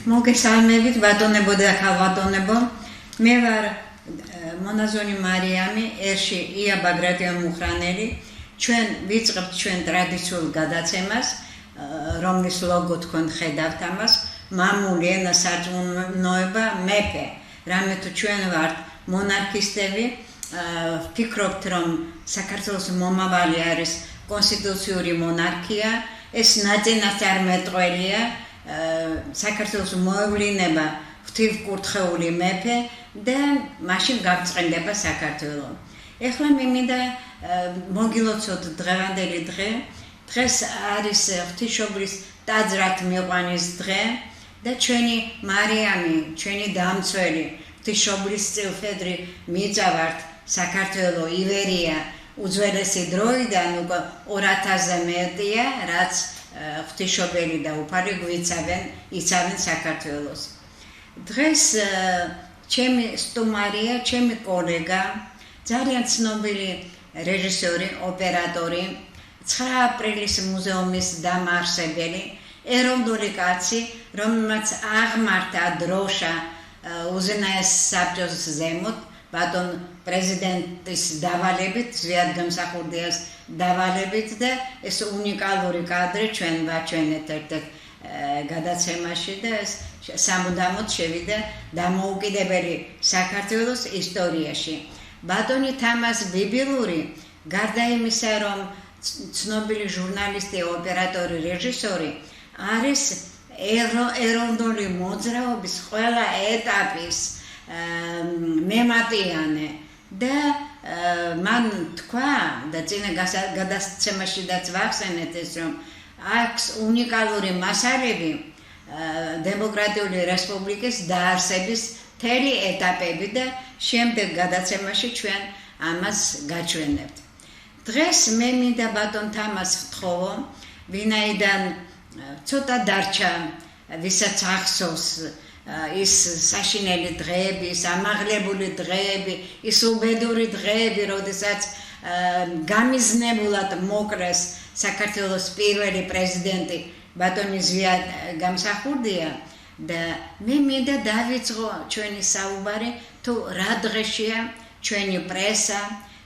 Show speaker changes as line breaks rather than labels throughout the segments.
მოგესალმებით ბატონებო და ქალბატონებო. მე ვარ მონაზონი მარიამი, ერში ია ბაგრატიონ მუხრანელი. ჩვენ ვიწყებთ ჩვენ ტრადიციულ გადაცემას, რომლის ლოგო თქვენ ხედავთ ამას, მამული ენა სარწმუნოება მეფე. რამე თუ ჩვენ ვართ მონარქისტები, ვფიქრობთ რომ საქართველოს მომავალი არის კონსტიტუციური მონარქია, ეს ნაწინასწარმეტყველია, საქართველოს მოევლინება ღვთივკურთხეული მეფე და მაშინ გავწყენდება საქართველო. ეხლა მე მინდა მოგილოცოთ დღევანდელი დღე. დღეს არის ღვთისმშობლის ტაძრად მიყვანის დღე და ჩვენი მარიამი, ჩვენი დამცველი ღვთისმშობლის წილხედრი მიწავართ საქართველო ივერია უძველესი დროიდან უკვე 2000-ზე მეტია, რაც ღვთისმშობელი და უფალი იცავენ საქართველოს. დღეს ჩემი სტუმარია, ჩემი კოლეგა, ძალიან ცნობილი რეჟისორი, ოპერატორი, 9 აპრილის მუზეუმის დამაარსებელი, ეროვნული კაცი, რომელმაც აღმართა დროშა უზენაეს საბჭოს ზემოთ, ბატონ პრეზიდენტის დავალებით, ზვიადგამსახურდიას დავალებით და ეს უნიკალური კადრი ჩვენ ვაჩვენეთ ერთ-ერთ გადაცემაში და ეს სამუდამოდ შევიდა დამოუკიდებელი საქართველოს ისტორიაში. ბატონი თამაზ ბიბილური, გარდა იმისა, რომ ცნობილი ჟურნალისტი, ოპერატორი, რეჟისორი, არის ეროვნული მოძრაობის ყველა ეტაპის მემატიანე და მან თქვა და წინა გადაცემაშიდაც ვახსენეთ ეს, რომ აქვს უნიკალური მასალები დემოკრატიული რესპუბლიკის დაარსების მთელი ეტაპები და შემდეგ გადაცემაში ჩვენ ამას გაჩვენებთ. დღეს მე მინდა ბატონ თამაზს ვთხოვო, ვინაიდან ცოტა დარჩა, ვისაც ახსოვს ის საშინელი დღეები, ის ამაღლებული დღეები, ის უბედური დღეები, როდესაც გამიზნებულად მოკლეს საქართველოს პირველი პრეზიდენტი ბატონი ზვიადგამსახურდია და მე მინდა დავიწყო ჩვენი საუბარი თუ რა დღეშია ჩვენი პრესა,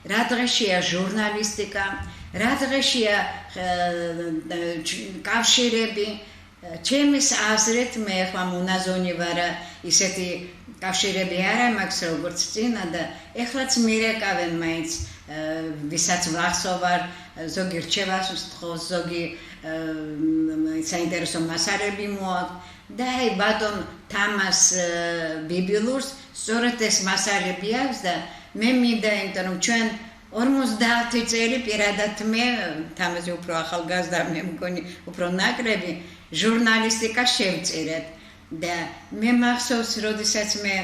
რა დღეშია ჟურნალისტიკა, რა დღეშია კავშირები. ჩემის აზრით მე ახლა მონაზონი ვარ, ისეთი კავშირები არ მაქვს როგორც წინა და ეხლაც მირეკავენ მაინც ვისაც ვახსოვარ, ზოგი რჩევას უსთხოვს, ზოგი საინტერესო მასალები მოაქვს და აი ბატონ თამაზ ბიბილურს სწორედ ეს მასალები აქვს და მე მინდა, იმიტომ რომ ჩვენ 50 წელი პირადად მე თამაზი უფრო ახალგაზრდა, მე მგონი უფრო ნაკლები ჟურნალისტიკა შევწირეთ და მე მახსოვს, როდესაც მე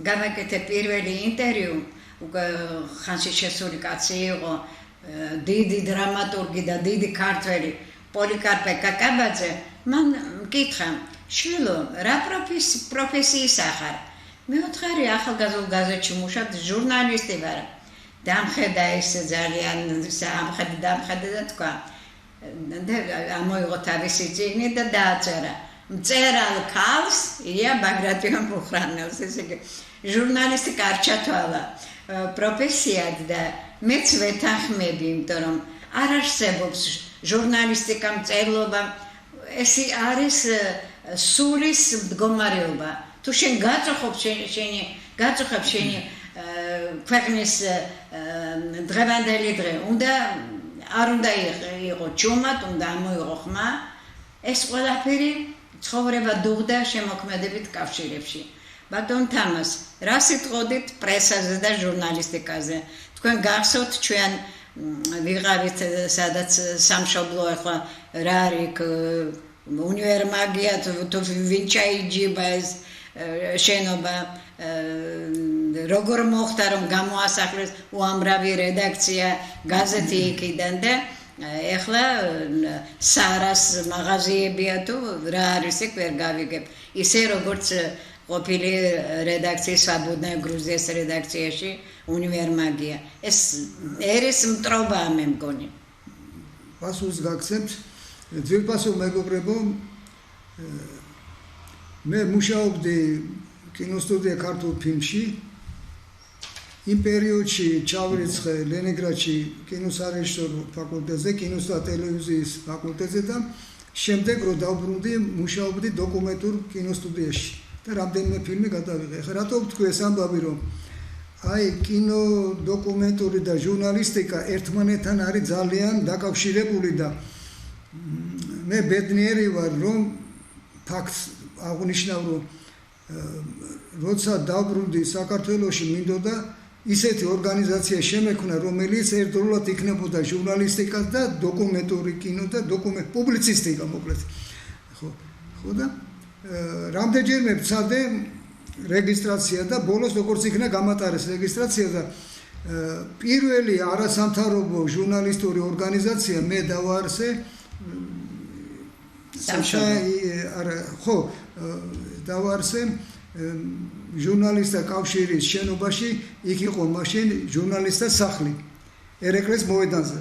გავაკეთე პირველი ინტერვიუ, უკვე ხანში შესული კაცი იყო, დიდი დრამატურგი და დიდი ქართველი პოლიკარპე კაკაბაძე, მან მკითხა, შვილო, რა პროფესიის ახარ? მე ვთხარი ახალგაზრდულ გაზეთში მუშავთ, ჟურნალისტი ვარ. დამხედა ეს ძალიან დამხედა და თქვა და ამოიღო თავისი წიგნი და დააწერა მწერალ ქალს ია ბაგრატიონ მუხრანელს, ესე იგი ჟურნალისტიკა არ ჩათვალა პროფესიად და მეც ვეთანხმები, იმიტომ რომ არ არსებობს ჟურნალისტიკა მწერლობა, ეს არის სულის მდგომარეობა. თუ შენ გაწუხებ შენი ქვეყნის დღევანდელი დღე, არ უნდა იყო ჯუმად, უნდა ამოიღო ხმა, ეს ყველაფერი ცხოვრება დუღდა შემოქმედებით კავშირებში. ბატონ თამაზ, რა სიტყოდით პრესაზე და ჟურნალისტიკაზე? თქვენ გახსოვთ ჩვენ ვიღავით სადაც სამშობლო ახლა რა არის უნივერმაგია თუ ვინ ჩაიჯიბა ეს შენობა, როგორ მოხდა რომ გამოასახლეს უამრავი რედაქცია გაზეთი იქიდან და ეხლა სარას მაღაზიებია თუ რა არის იქ ვერ გავიგებ. ისე როგორც ყოფილი რედაქციის საბუდნა გრუზიის რედაქციაში უნივერმაგია. ეს ერის მტრობაა მე მგონი.
პასუხს გაგცემთ. ძვირფასო მეგობრებო, მე მუშაობდი კინოსტუდია ქართულ ფილმში. იმ პერიოდში ჩავირიცხე ლენინგრადში კინოსარეჟისორო ფაკულტეტზე, კინოს და ტელევიზიის ფაკულტეტზე და შემდეგ რო დავბრუნდი, მუშაობდი დოკუმენტურ კინოსტუდიაში და რამდენიმე ფილმი გადავიღე. ხა რატო ვთქვი ეს ამბავი, რომ აი კინო დოკუმენტური და ჟურნალისტიკა ერთმანეთთან არის ძალიან დაკავშირებული და მე ბედნიერი ვარ, რომ ფაქტს აღნიშნავ, რომ როცა დავბრუნდი საქართველოში, მინდოდა ისეთი ორგანიზაცია შემექმნა, რომელიც ერთდროულად იქნებოდა ჟურნალისტიკა და დოკუმენტური კინო და პუბლიცისტიკა მოკლედ. ხო და რამდენჯერმე ვცადე რეგისტრაცია და ბოლოს როგორც იქნა გამატარეს რეგისტრაცია და პირველი არასამთავრობო ჟურნალისტური ორგანიზაცია მე დავაარსე ხო დავაარსე ჟურნალისტთა კავშირის შენობაში, იქ იყო მაშინ ჟურნალისტთა სახლი ერეკლეს მოედანზე.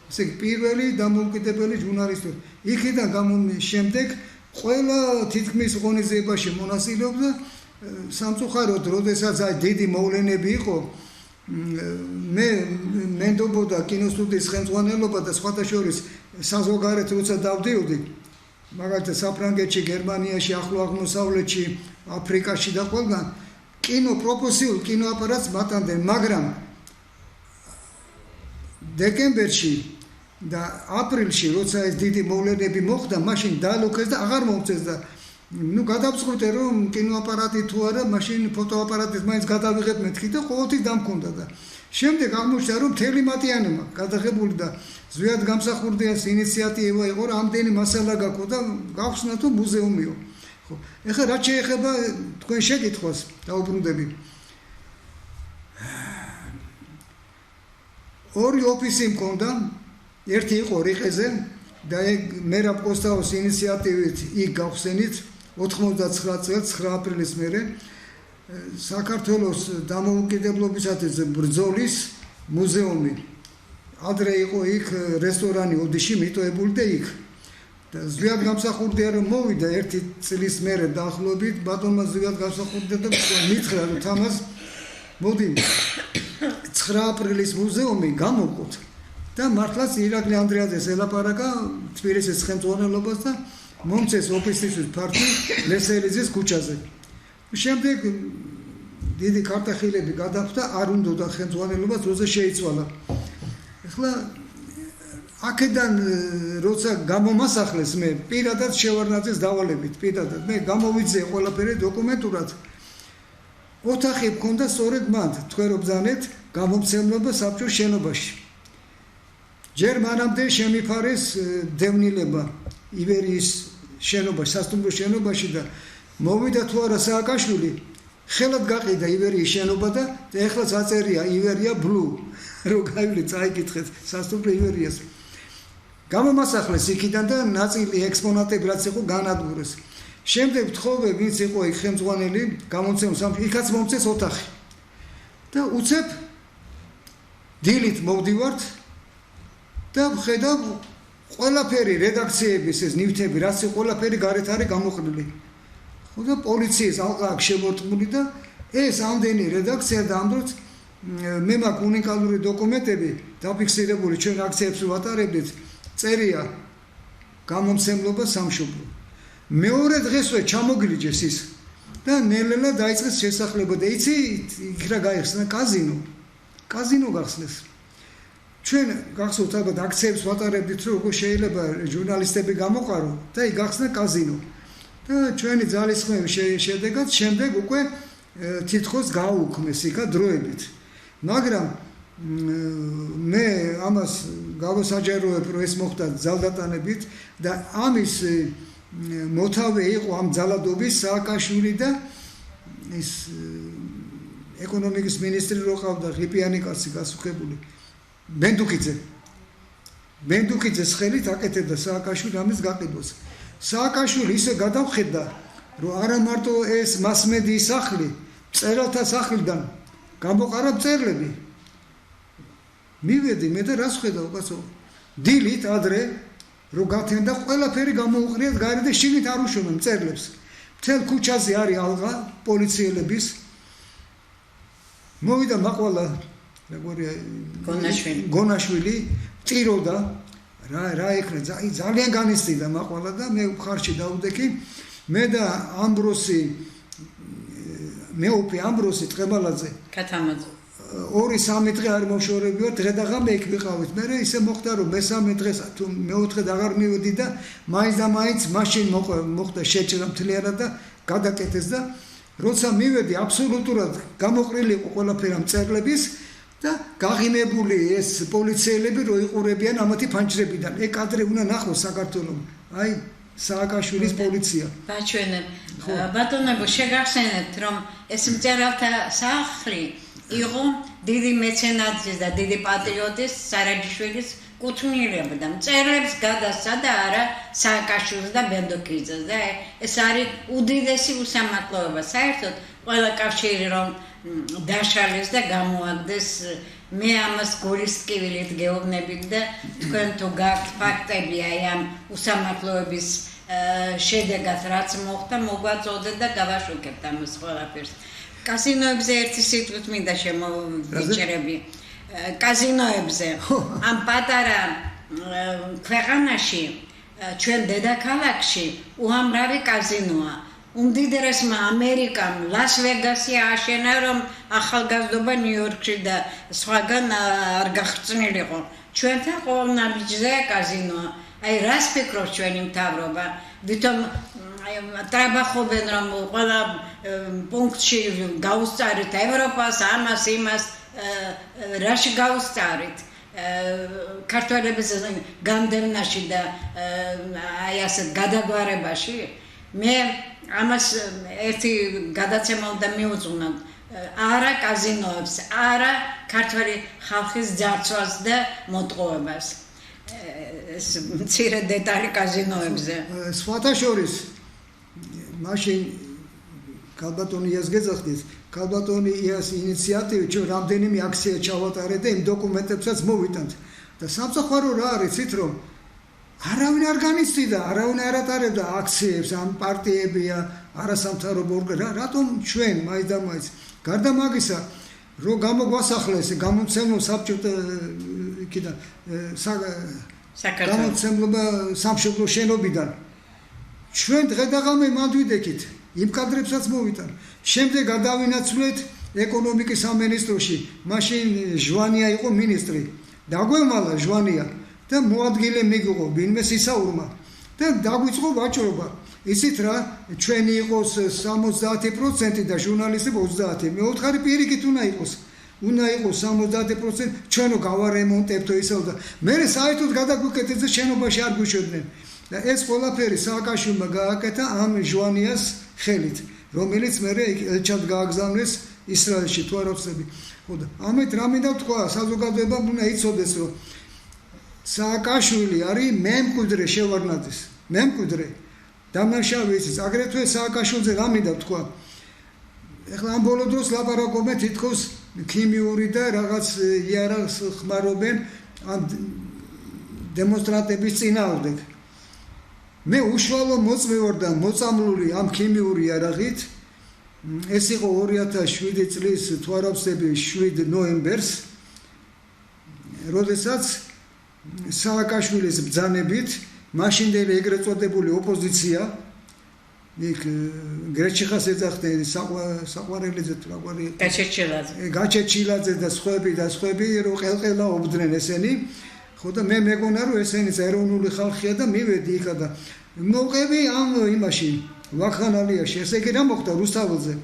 ესე იგი პირველი დამოუკიდებელი ჟურნალისტი. იქიდან გამომდის შემდეგ ყველა თითქმის ღონისძიებაში მონაწილეობდა. სამწუხაროდ, როდესაც აი დიდი მოვლენები იყო, მე მენდობოდა კინოსტუდიის ხელმძღვანელობა და სხვათა შორის საზღვარგარეთ როცა დავდიოდი, მაგალითად საფრანგეთში, გერმანიაში, ახლო აღმოსავლეთში, აფრიკაში და ყველგან კინო პროფესიულ კინოაპარატს მატანდნენ, მაგრამ დეკემბერში და აპრილში, როცა ეს დიდი მოვლენები მოხდა, მაშინ დაალოქეს და აღარ მომწეს და გადავწყვიტე, რომ კინოაპარატი თუ არა, მაშინ ფოტოაპარატით მაინც გადავიღებ მეთქი და ყოველთვის დამქონდა და შემდეგ აღმოჩნდა, რომ მთელი მატიანე მაქვს გადაღებული და ზვიად გამსახურდიას ინიციატივა იყო, რომ ამდენი მასალა გაქვს და გავხსნა თუ მუზეუმიო. ხო, ეხლა რაც შეეხება თქვენ შეკითხვას, დაუბრუნდები. ორი ოფისი მქონდა, ერთი იყო რიყეზე და მერაბ კოსტაუს ინიციატივით იქ გავხსენით 99 წელს 9 აპრილის მერე საქართველოს დამოუკიდებლობისათვის ბრძოლის მუზეუმი. ადრე იყო იქ რესტორანი ოდიში მიტოვებული და იქ და ზვიად გამსახურდია რომ მოვიდა ერთი წლის მერე დაახლოებით ბატონმა ზვიად გამსახურდია და მითხრა რომ თამას მოდი 9 აპრილის მუზეუმი გამოვყოთ და მართლაც ირაკლი ანდრეაძეს ელაპარაკა თბილისის ხელმძღვანელობას და მომწეს ოფისისთვის ფართი ლესელიძის ქუჩაზე. შემდეგ დიდი კარტახილები გადახვდა, არ უნდოდა ხელმძღვანელობას, როცა შეიცვალა. ახლა აქედან როცა გამომასახლეს მე პირადად შევარნაძეს დავალებით, პირადად მე გამოვიძე ყველაფერი დოკუმენტურად. ოთახი მქონდა სწორედ მან, თქვენ რო ბრძანეთ, გამომცემლობა საბჭოს შენობაში. ჯერ მანამდე შემიფარეს დევნილება ივერიის შენობაში, სასტუმრო შენობაში და მოვიდა თუ არა სააკაშვილი, ხელად გაყიდა ივერიის შენობა და ეხლა აწერია ივერია ბლუ. რო გაივლი წაიკითხეთ სასტუმრო ივერიას. გამომასახლეს იქიდან და ნაწილი ექსპონატები რაც იყო განადგურეს. შემდეგ თხოვე ვინც იყო იქ ხელმძღვანელი, გამომცემ იქაც მომწეს ოთახი. და უცებ დილით მოვდივართ და ვხედავ ყველაფერი რედაქციების ეს ნივთები, რაც ყველაფერი გარეთ არის გამოყრილი. ხო და პოლიციის ალყა აქვს შემორტყმული და ეს ამდენი რედაქცია და ამ დროს მე მაქვს უნიკალური დოკუმენტები დაფიქსირებული ჩვენ აქციებს ვატარებდით, წერია გამომცემლობა სამშობლო. მეორე დღესვე ჩამოგრიჯეს ის და ნელ-ნელა დაიწყეს შესახლება და იცი იქ რა გაიხსნა კაზინო. კაზინო გახსნეს. ჩვენ გახსოვთ ალბათ აქციებს ვატარებდით, რომ როგორ შეიძლება ჟურნალისტები გამოყარო და იქ გახსნა კაზინო. და ჩვენი ძალისხმევის შედეგად შემდეგ უკვე თითქოს გააუქმეს იქა დროებით. მაგრამ მე ამას გავასაჯაროებ, რომ ეს მოხდა ძალდატანებით და ამის მოთავე იყო ამ ძალადობის სააკაშვილი და ის ეკონომიკის მინისტრი რო ყავდა ღიპიანი კაცი გასუხებული ბენდუკიძეს ხელით აკეთებდა სააკაშვილი ამის გაყიდვას. სააკაშვილი ისე გადავხედა, რომ არა მარტო ეს მასმედიის სახლი, მწერალთა სახლიდან გამოყარა მწერლები. მივედი მე და რას ხედავ, კაცო? დილით ადრე რო გათენდა ყველაფერი გამოუყრიათ გარეთ და შიგნით არ უშვებენ მწერლებს. მთელ ქუჩაზე არის ალღა პოლიციელების მოვიდა მაყვალა როგორია გონაშვილი წიროდა რა ეკრა ძალიან განიცდიდა მაყვალა და მე ხარში დავდექი მე და ამბროსი მეუფი ამბროსი ტყებალაძე
კათამაძე
2-3 დღე არ მოშორებიო დღე და ღამე იქ ვიყავით მე ისე მოხდა რომ მესამე დღეს თუ მეოთხე და აღარ მივედი და მაინც და მაინც მაშინ მოხდა შეჭრა მთლიანად და გადაკეთეს და როცა მივედი აბსოლუტურად გამოყრილი იყო ყველაფერი ამ წერლების და გაღიმებული ეს პოლიციელები რო იყურებიან ამათი ფანჯრებიდან ეგ კადრე უნდა ნახოს საქართველოს აი სააკაშვილის პოლიცია
ბაჩვენებ ბატონებო შეგახსენებთ რომ ეს მწერალთა სახლი იყო დიდი მეცენატის და დიდი პატრიოტის სარაჯიშვილის კუთვნილება და მწერლებს გადასცა და არა სააკაშვილს და ბენდოკიძეს და ეს არის უდიდესი უსამართლობა საერთოდ ყველა კავშირი რომ დაშალეს და გამოაგდეს მე ამას გულის ტკივილით გეუბნებით და თქვენ თუ გაქვთ ფაქტები აი ამ უსამართლოების შედეგად რაც მოხდა მოგვაწოდეთ და გავაშუქებთ ამას ყველაფერს კაზინოებზე ერთი სიტყვით მინდა შემოვიჭერები კაზინოებზე ამ პატარა ქვეყანაში ჩვენ დედაქალაქში უამრავი კაზინოა უმდიდრესმა ამერიკამ ლას-ვეგასი ააშენა რომ ახალგაზრდობა ნიუ-იორკში და სხვაგან არ გახრწნილიყო ჩვენთან ყოველ ნაბიჯზე კაზინოა აი რას ფიქრობს ჩვენი მთავრობა ვითომ ტრაბახობენ რომ ყველა პუნქტში გაუსწარით ევროპას ამას იმას რაში გაუსწარით ქართველების განდევნაში და აი ასეთ გადაგვარებაში მე ამას ერთი გადაცემა უნდა მიუძღვნო არა კაზინოებს არა ქართველი ხალხის ძარცვას და მოტყუებას ეს მცირე დეტალი კაზინოებზე
სხვათა შორის მაშინ ქალბატონი იას გეძახდით ქალბატონი იას ინიციატივით ჩვენ რამდენიმე აქცია ჩავატარეთ და იმ დოკუმენტებსაც მოვიტანთ და სამწუხარო რა არის იცით რომ არავინ არ განიცდიდა, არავინ არ ატარებდა აქციებს, ამ პარტიებია, არასამთავრობო ორგანო, რატომ ჩვენ მაინც და მაინც გარდა მაგისა, რომ გამოგვასახლეს გამომცემლო საბჭოთა იქიდან გამომცემლობა სამშობლო შენობიდან ჩვენ დღე და ღამე მანდვიდექით, იმ კადრებსაც მოვიტან. შემდეგ გადავინაცვლეთ ეკონომიკის სამინისტროში, მაშინ ჟვანია იყო მინისტრი. დაგვემალა ჟვანია და მოადგილე მიგიღო ვინმე სისაურმა და დაგვიწყო ვაჭრობა ისიც რა ჩვენი იყოს 70% და ჟურნალისტები 30 მე ვთხარი პირიქით უნდა იყოს 70% ჩვენო გავარემონტებთო ისევ და მე საერთოდ გადაგვიკეთეთ და შენობაში არ გვიშვებდნენ და ეს ყველაფერი სააკაშვილმა გააკეთა ამ ჟვანიას ხელით რომელიც მე ელჩად გააგზავნეს ისრაელში თუ არ ვცდები ხო და ამით რა მინდა ვთქვა საზოგადოებამ უნდა იცოდეს რომ სააკაშვილი არის მემკვიდრე შევარდნაძის მემკვიდრე დამნაშავე იცის აგრეთვე სააკაშვილზე რა მინდა ვთქვა ეხლა ამ ბოლო დროს ლაპარაკობენ თითქოს ქიმიური და რაღაც იარაღს ხმარობენ ამ დემონსტრანტების წინააღმდეგ მე უშუალო მოწმე ვარ და მოწამლული ამ ქიმიური იარაღით ეს იყო 2007 წლის თუ არ ვცდები 7 ნოემბერს როდესაც სააკაშვილის ბრძანებით მაშინდელი ეგრეთ წოდებული ოპოზიცია იქ გრეჩიხას ეძახდნენ საყვარელიძე თუ რაგვარი გაჩეჩილაძე და სხვები რომ ყელყელაობდნენ ესენი ხო და მე მეგონა რომ ესენიც ეროვნული ხალხია და მივედი იქა და მოვყევი ამ იმაში ვახანალიაში ესე იგი რა მოხდა რუსთაველზე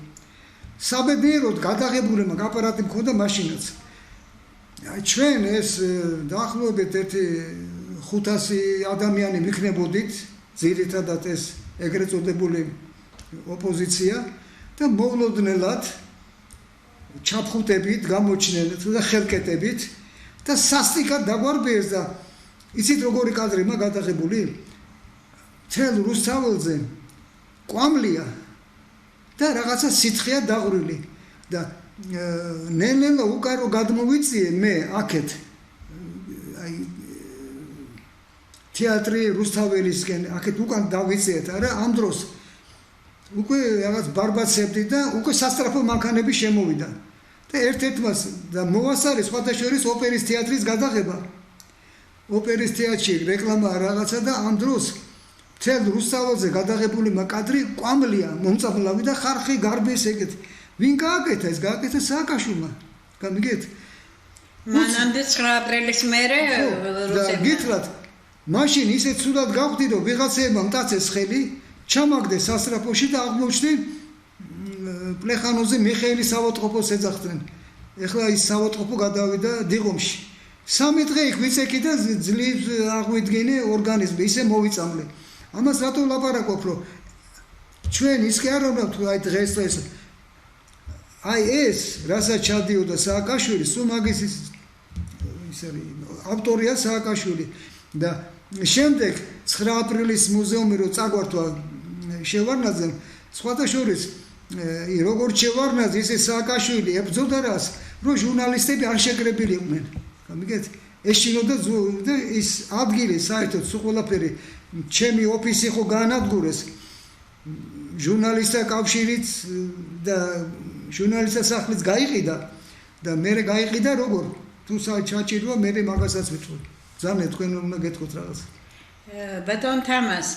საბედნიეროდ გადაღებულებმა აპარატი მქონდა მაშინაც ჩვენ ეს დაახლოებით 500 ადამიანი ვიქნებოდით ძირითადად ეს ეგრეთ წოდებული ოპოზიცია და მოვლოდნელად ჩაფხუტებით გამოჩნდნენ და ხელკეტებით და სასტიკად დაგვარბიეს და იცით როგორი კადრი მაგ გადაღებული თელ რუსთაველზე კვამლია და რაღაცა სიცხეა დაღვრილი და ნელ-ნელა უკარო გადმოვიწიე მე აქეთ აი თეატრი რუსთაველისკენ აქეთ უკან დავიწიეთ არა ამ დროს უკვე რაღაც ბარბაცებდი და უკვე სასტრაფო მანქანები შემოვიდა. და ერთ-ერთმა და მოასწარი სხვათა შორის ოპერის თეატრის გადაღება. ოპერის თეატრში რეკლამა რაღაცა და ამ დროს მთელ რუსთაველზე გადაღებული კადრი კვამლია, მომწამლავი და ხარხი გარბის ეგეთ. ვინ გააკეთა ეს? გააკეთა სააკაშვილმა. გამიგეთ?
მანამდე 9 აპრილის მერე რუსებმა.
გითხრათ, მაშინ ისეთ სულად გავხდი, რომ ვიღაცეებმა მტაცეს ხელი, ჩამაგდეს სასტრაფოში და აღმოჩნდი პლეხანოზე მიხეილი სავოწყოფოს ეძახდნენ. ეხლა ის სავოწყოფო გადავიდა დიღომში. 3 დღე იქ ვიცეკი და ძლივ აღვიდგინე ორგანიზმი, ისე მოვიწამლე. ამას რატო ვლაპარაკობ, რომ ჩვენ ის კი არ ვართ აი დღეს აი ეს რასაც ჩადიოდა სააკაშვილი, სულ მაგის ის არის ავტორია სააკაშვილი და შემდეგ 9 აპრილის მუზეუმი რო წაგვართვა შევარნაძემ, სხვათა შორის როგორც შევარნაძე, ისე სააკაშვილი ებრძოდა რას, რომ ჟურნალისტები არ შეკრებილიყვნენ. გამიგეთ? ეშინოდა და ის ადგილი საერთოდ სულ ყველაფერი ჩემი ოფისი ხო გაანადგურეს ჟურნალისტთა კავშირით და ჟურნალისტთა სახლიც გაიყიდა და მე გაიყიდა როგორ თუ საჭიროა მე მაგასაც ვიტყვი. ძალიან თქვენ უნდა გეტყვით რაღაც.
ბატონ თამას,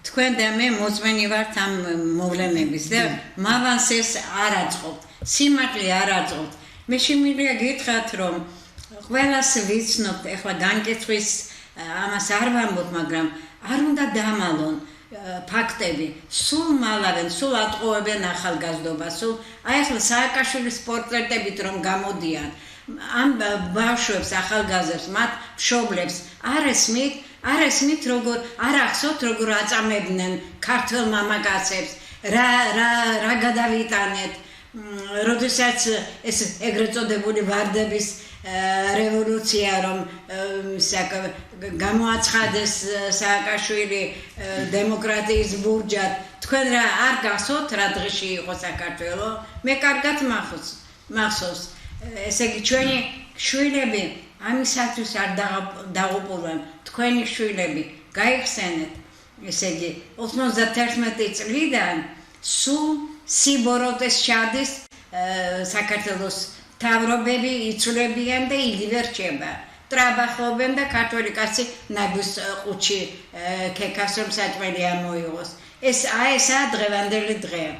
თქვენ და მე მოწმენი ვართ ამ მოვლენების და მავანს ეს არ აწყობთ, სიმართლე არ აწყობთ. მე შემიძლია გითხრათ, რომ ყველას ვიცნობთ, ეხლა განკითხვის ამას არ ვამბობ, მაგრამ არ უნდა დამალონ ფაქტები, სულ მალავენ, სულ ატყუებენ ახალგაზრდობას, სულ აი ახლა სააკაშვილის პორტრეტებით რომ გამოდიან, ამ ბავშვებს, ახალგაზრდებს, მათ მშობლებს არ ესმით როგორ არ ახსოვთ როგორ აწამებდნენ ქართველ მამაკაცებს, რა გადავიტანეთ, როდესაც ეს ეგრეთ წოდებული ვარდების რევოლუცია რომ გამოაცხადეს სააკაშვილი დემოკრატიის ბურჯად, თქვენ რა არ გახსოვთ რა დღეში იყო საქართველო? მე კარგად მახსოვს. ესე იგი ჩვენი შვილები ამისათვის არ დაღუპულან, თქვენი შვილები გაიხსენეთ. ესე იგი 91 წლიდან სულ სიბოროტეს ჩადის საქართველოს თავრობები იცვლებიან და იგივე რჩება. ტრაბახობენ და ქართველი კაცი ნაგვის ყუთში ქეკას რომ საჭმელი ამოიღოს. ესაა დღევანდელი დღეა.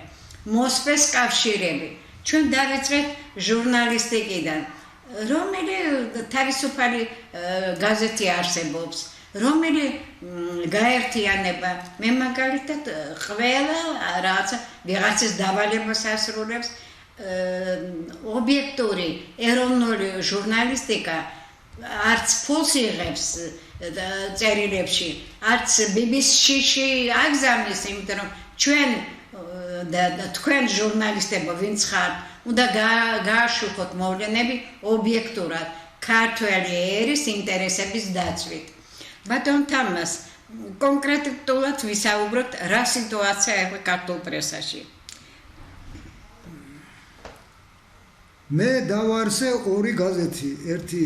მოსპეს კავშირები. ჩვენ დავიწყეთ ჟურნალისტიკიდან. რომელი თავისუფალი გაზეთი არსებობს, რომელი გაერთიანება. მე მაგალითად ყველა რაღაცა ვიღაცის დავალებას ასრულებს. ობიექტური ეროვნული ჟურნალისტიკა არც ფულს იღებს წერილებში, არც BBC-ში აგზავნის, იმიტომ რომ ჩვენ და თქვენ ჟურნალისტებო ვინც ხართ, უნდა გააშუქოთ მოვლენები ობიექტურად, ქართველი ერის ინტერესების დაცვით. ბატონ თამას, კონკრეტულად ვისაუბროთ რა სიტუაცია ახლა ქართულ პრესაში.
მე დავარსე 2 გაზეთი, ერთი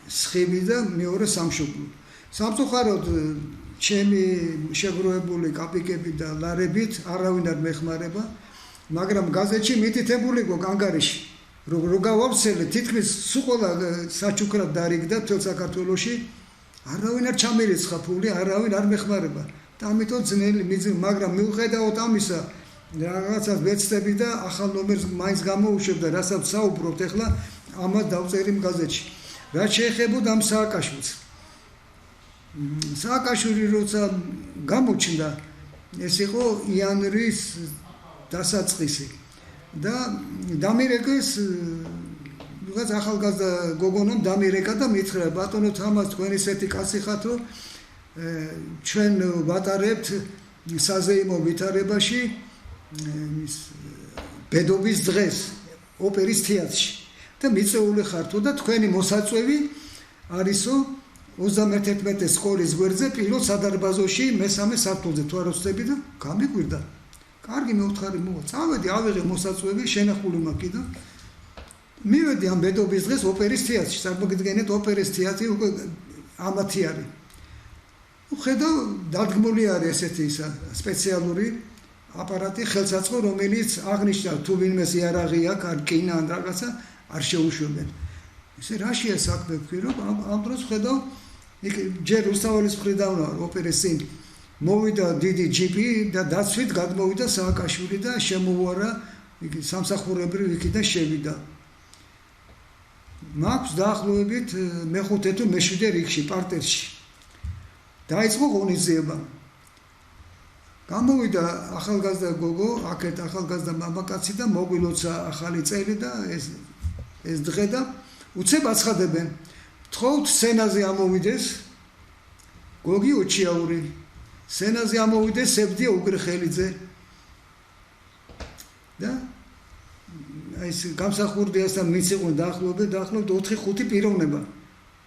სხივი და მეორე სამშობლო. სამწუხაროდ ჩემი შეგროვებული კაპიკები და ლარებით არავინ არ მეხმარება, მაგრამ გაზეთში მითითებული გვაქვს ანგარიში, რომ გავავსელე თითქმის სულ ყველა საჩუქრად დარიგდა მთელ საქართველოში, არავინ არ ჩამირიცხა ფული, არავინ არ მეხმარება. და ამიტომ ძნელი მიზნი, მაგრამ მიუხედავად ამისა რაღაცას ვეცდები და ახალ ნომერს მაინც გამოუშვებ და რასაც საუბრობთ ახლა ამას დავწერი გაზეთში. რაც შეეხებოდა ამ სააკაშვილს. სააკაშვილი როცა გამოჩნდა, ეს იყო იანვრის დასაწყისი და დამირეკეს რაღაც ახალგაზრდა გოგონამ დამირეკა და მითხრა, ბატონო თამას, თქვენ ისეთი კაცი ხართ, რომ ჩვენ ვატარებთ საზეიმო ვითარებაში ბედობის დღეს ოპერის თეატრში და მიწეული ხართო და თქვენი მოსაწვევი არისო 31 სკოლის გვერდზე პირველ სადარბაზოში მესამე სართულზე თუ არ ვცდები და გამიგვირდა. კარგი მეუთხარი მოვა. წავედი, ავიღე მოსაწვევი, შენახული მაქვს კიდე. მივედი ამ ბედობის დღეს ოპერის თეატრში. წარმოგიდგენთ ოპერის თეატრი უკვე ამათი არის. ხედავ დადგმული არის ესეთი ისა სპეციალური აპარატი ხელსაწყო, რომელიც აღნიშნავს თუ ვინმეს იარაღი აქვს, ან კინა ან რაღაცა არ შეუშვებენ. ესე რაშია საქმე ვქი, რომ ამ დროს ხედავ იქ ჯერ რუსთაველის მხრიდან ვარ ოპერის წინ მოვიდა დიდი ჯიპი და დაცვით გადმოვიდა სააკაშვილი და შემოუარა იქ სამსახურებრივ იქიდან შევიდა. მაქვს დაახლოებით მეხუთე თუ მეშვიდე რიგში პარტერში. დაიწყო ღონისძიება. გამოვიდა ახალგაზრდა გოგო, აქეთ ახალგაზრდა მამაკაცი და მოგვილოცა ახალი წელი და ეს დღე და უცებ აცხადებენ. თხოვთ სცენაზე ამოვიდეს გოგი ოჩიაური. სცენაზე ამოვიდეს სევდია უგრეხელიძე. და ეს გამსახურდიასთან მის იყო დაახლოებით 4-5 პიროვნება.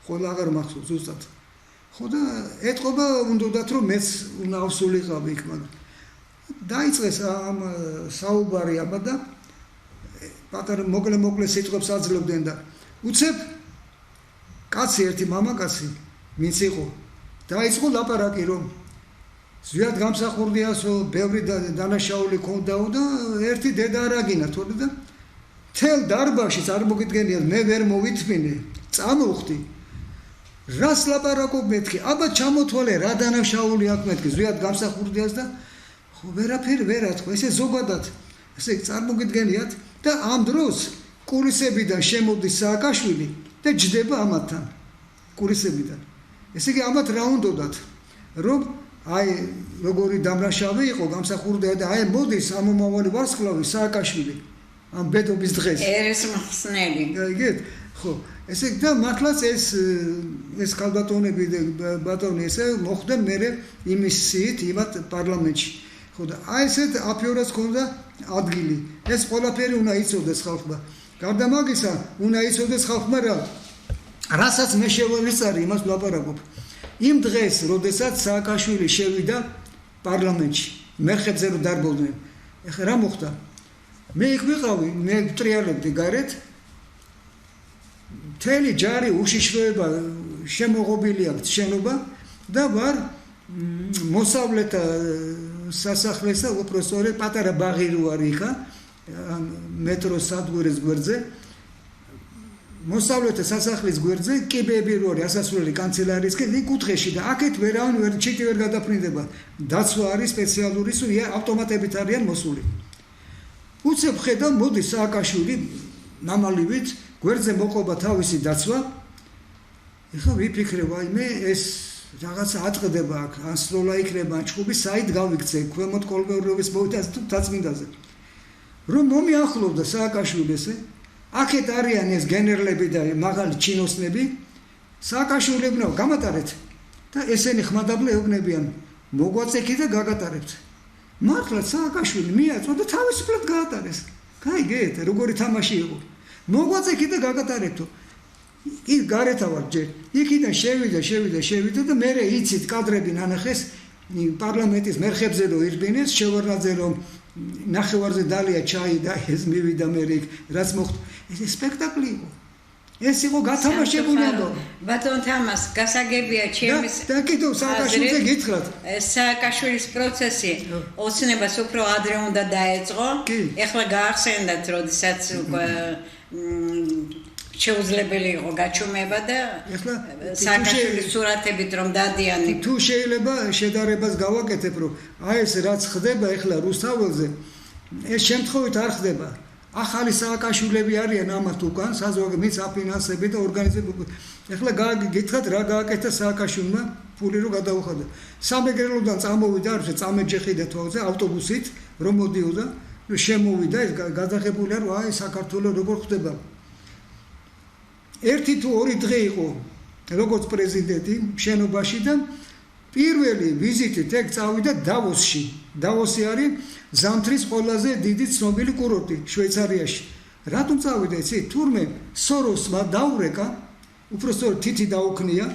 ხოლა აღარ მახსოვს ზუსტად. ხო და ეთყობა უნდათ რომ მეც უნდა ავსულიყავი იქ მაგრამ დაიწყეს ამ საუბარი აბა და პატარა მოკლე სიტყვებს აძლევდნენ და უცებ კაცი ერთი მამაკაცი ვინც იყო დაიწყო ლაპარაკი რომ ზვიად გამსახურდიასო ბევრი დანაშაული ქონდაო და ერთი დედა არაგინა თორე და თელ დარბაზში წარმოგიდგენიათ მე ვერ მოვითმინე წამოვხდი რას ლაპარაკობ მეთქი აბა ჩამოთვალე რა დანაშაული აქვს მეთქი ზვიად გამსახურდიას და ხო ვერაფერი ვერა თქვა ესე ზოგადად ესე წარმოგიდგენიათ და ამ დროს კულისებიდან შემოდის სააკაშვილი და ჯდება ამათთან კულისებიდან ესე იგი ამათ რა უნდათ რომ აი როგორი დამრაშავე იყო გამსახურდია და აი მოდის ამომავალი ვარსკვლავი სააკაშვილი ამ ბედობის დღეს
ერეს მხსნელი
გიგეთ ხო ესე და მართლაც ეს ქალბატონები და ბატონი ესე მოხდნენ მე იმის სიით იმათ პარლამენტში ხო და აი ესეთ აფიორას ქონდა ადგილი ეს ყველაფერი უნდა იცოდეს ხალხმა გარდა მაგისა უნდა იცოდეს ხალხმა რასაც მე შევავისწარი იმას ვლაპარაკობ იმ დღეს როდესაც სააკაშვილი შევიდა პარლამენტში მერხებზე რომ დარბოდნენ ეხლა რა მოხდა მე იქ ვიყავი მე ვტრიალებდი გარეთ მთელი ჯარი უშიშროება შემოღობილი აქვს შენობა და ვარ მოსავლეთა სასახლესა უპროსტორე პატარა ბაღი რო არის იქა მეტროს სადგურის გვერდზე მოსავლეთა სასახლის გვერდზე კიბეები რო არის ასასვლელი კანცელარიისკენ იქ კუთხეში და აქეთ ვერავინ ვერ ჩიტი ვერ გადაფრინდება დაცვა არის სპეციალური სული ავტომატებით არიან მოსული უცებ ხედავ მოდის სააკაშვილი მამალივით გვერდზე მოყობა თავისი დაცვა ეხლა ვიფიქრე ვაიმე ეს რაღაცა ატყდება აქ ან სროლა იქნება ჭუბი საით გავიქცე ქვემოთ კოლბეურობის მოვიდა თუ დაწმინდაზე რომ მომიახლოვდა სააკაშვილი ესე აქეთ არიან ეს გენერლები და მაღალი ჩინოსნები სააკაშვილი ეუბნება გამატარეთ და ესენი ხმადაბლე ეუბნებიან მოგვაწექი და გაგატარებთ მართლა სააკაშვილი მიაწვა და თავისუფლად გაატარეს გაიგეთ როგორი თამაში იყო მოგვაწექი და გაგატარებთო იქ გარეთა ვარ ჯერ იქიდან შევიდა და მე იცით კადრები ნანახეს პარლამენტის მერხებზე რო ირბინეს შევარნაძე რომ ნახევარზე დალია ჩაი და ეს მივიდა მე იქ რაც მოხდა ეს სპექტაკლი იყო ეს იყო გათამაშებული ამბავი
ბატონ თამას გასაგებია ჩემს
და კიდევ სააკაშვილზე გითხრათ
სააკაშვილის პროცესი ოცნებას უფრო ადრე უნდა დაეწყო ეხლა გაახსენდათ როდესაც შეუძლებელი იყო გაჩუმება და სააკაშვილის სურათებით რომ დადიანი
თუ შეიძლება შედარებას გავაკეთებ რომ აი ეს რაც ხდება ეხლა რუსთაველზე ეს შემთხვევით არ ხდება ახალი სააკაშვილები არიან ამათ უკან საზოგადოების აფინანსები და ორგანიზები ეხლა გითხრათ რა გააკეთა სააკაშვილმა ფული რო გადაუხადა სამეგრელოდან წამოვიდა არ წამეჯეხიდა თვალზე ავტობუსით რომ მოდიოდა შემოვიდა ეს გადაღებულია რომ აი საქართველოს როგორ ხდება ერთი თუ ორი დღე იყო როგორც პრეზიდენტი შენობაში და პირველი ვიზიტით ეგ წავიდა დავოსში დავოსი არის ზამთრის ყველაზე დიდი ცნობილი კურორტი შვეიცარიაში რატომ წავიდა იცი თურმე სოროსმა დაურეკა უпростоრ თითი დაუქნია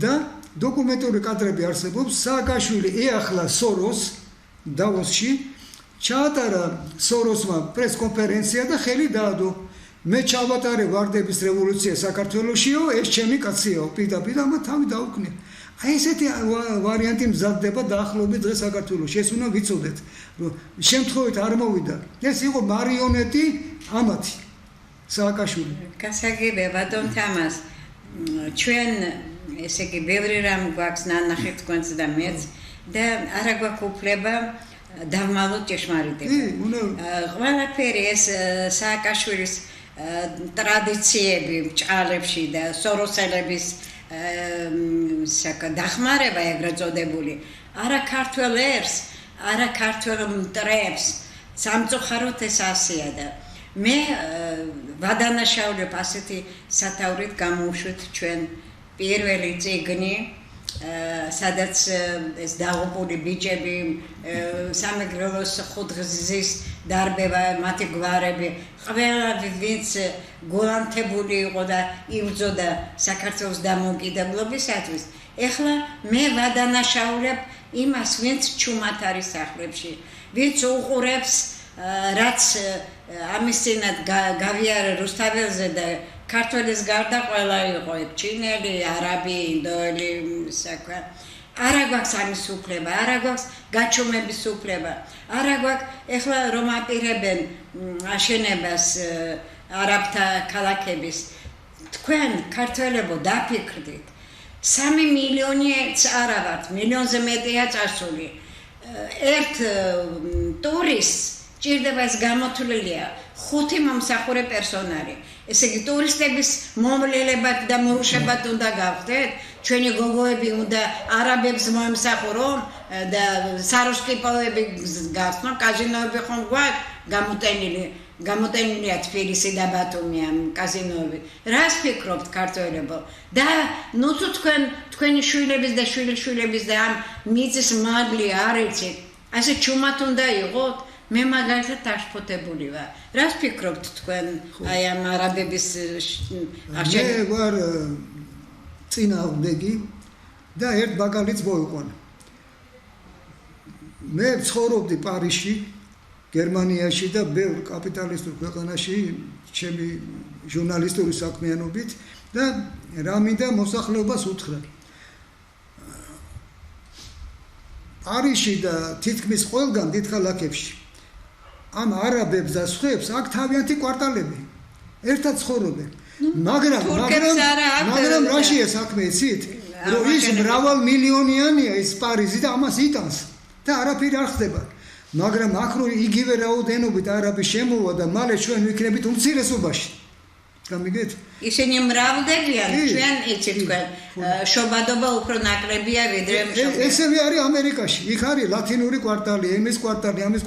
და დოკუმენტური კადრები არსებობს სააკაშვილი ეახლა სოროს დავოსში ჩაატარა სოროსმა პრესკონფერენცია და ხელი დაადო მე ჩავატარე ვარდების რევოლუცია საქართველოსიო ეს ჩემი კაციაო პირდაპირ ამა თავი დაუქნია აი ესეთი ვარიანტი მზადდება დაახლოებით დღეს საქართველოში. ეს უნდა ვიცოდეთ, რომ შემთხვევით არ მოვიდა. ეს იყო მარიონეტი ამათი სააკაშვილი.
გასაგებია ბატონ თამას. ჩვენ ესე იგი ბევრი რამ გვაქვს ნანახი თქვენს და მეც და არა გვაქვს უფლება დავმალოთ ჭეშმარიტება. ყველაფერი ეს სააკაშვილის ტრადიციები ბჭყალებში და სოროსელების დახმარება ეგრეთ წოდებული არა ქართველ ერს, არა ქართველ მტრებს სამწუხაროდ ეს ასია და მე ვადანაშაულებ ასეთი სათაურით გამოვშვით ჩვენ პირველი წიგნი სადაც ეს დაღუპული ბიჭები სამეგრელოს ხუთგზის დარბევა მათი გვარები ყველა ვინც გულანთებული იყო და იბრძოდა საქართველოს დამოუკიდებლობისათვის ეხლა მე ვადანაშაულებ იმას ვინც ჩუმად არის სახლებში ვინც უყურებს რაც ამის წინათ გავიარე რუსთაველზე და ქართველის გარდა ყველა იყო ჩინელი, არაბი, ინდოელი, საქმე. არა გვაქვს ამის უფლება, არა გვაქვს გაჩუმების უფლება. არა გვაქვს ეხლა რომ აპირებენ აშენებას არაბთა ქალაქების. თქვენ ქართველებო დაფიქრდით. 3 მილიონიც არა ვართ, მილიონზე მეტია წასული. ერთ ტურისტს ჭირდება ეს გამოთვლილია 5 მომსახურე პერსონალი. ესე იგი ტურისტების მომლელებად და მოუშვებად უნდა გავხდეთ, ჩვენი გოგოები უნდა არაბებს მოემსახურონ და საროსკიპოები გასწნონ, კაზინოები ხომ გვაქვს გამოტენილია თბილისი და ბათუმი ამ კაზინოები. რას ფიქრობთ ქართველებო? და ნუ თუ თქვენი შვილების და შვილიშვილების და ამ მიწის მადლი არ იცით, ასე ჩუმად უნდა იყოთ? მე მაგალითად აღშფოთებული ვარ. რას ფიქრობთ თქვენ აი ამ არაბების
მე ვარ წინააღმდეგი და ერთ მაგალითს მოვიყვანე. მე ცხოვრობდი პარიზში, გერმანიაში და ბევრ კაპიტალისტურ ქვეყანაში ჩემი ჟურნალისტური საქმიანობით და რა მინდა მოსახლეობას უთხრა. პარიზში და თითქმის ყველგან დიდ ქალაქებში ამ არაბებს და სხვებს აქ თავიანთი კვარტალები ერთად ცხოვრობენ მაგრამ რაშია საქმე იცით რომ ის მრავალ მილიონიანია ეს პარიზი და ამას იტანს და არაფერი არ ხდება მაგრამ აქ რო იგივე რაოდენობით არაბი შემოვა და მალე ჩვენ ვიქნებით უმცირესობაში გამიგეთ
ისინი მრავლდებიან ჩვენ იცით თქვენ შობადობა უფრო ნაკლებია ვიდრე
ესევე არის ამერიკაში იქ არის ლათინური კვარტალი ამის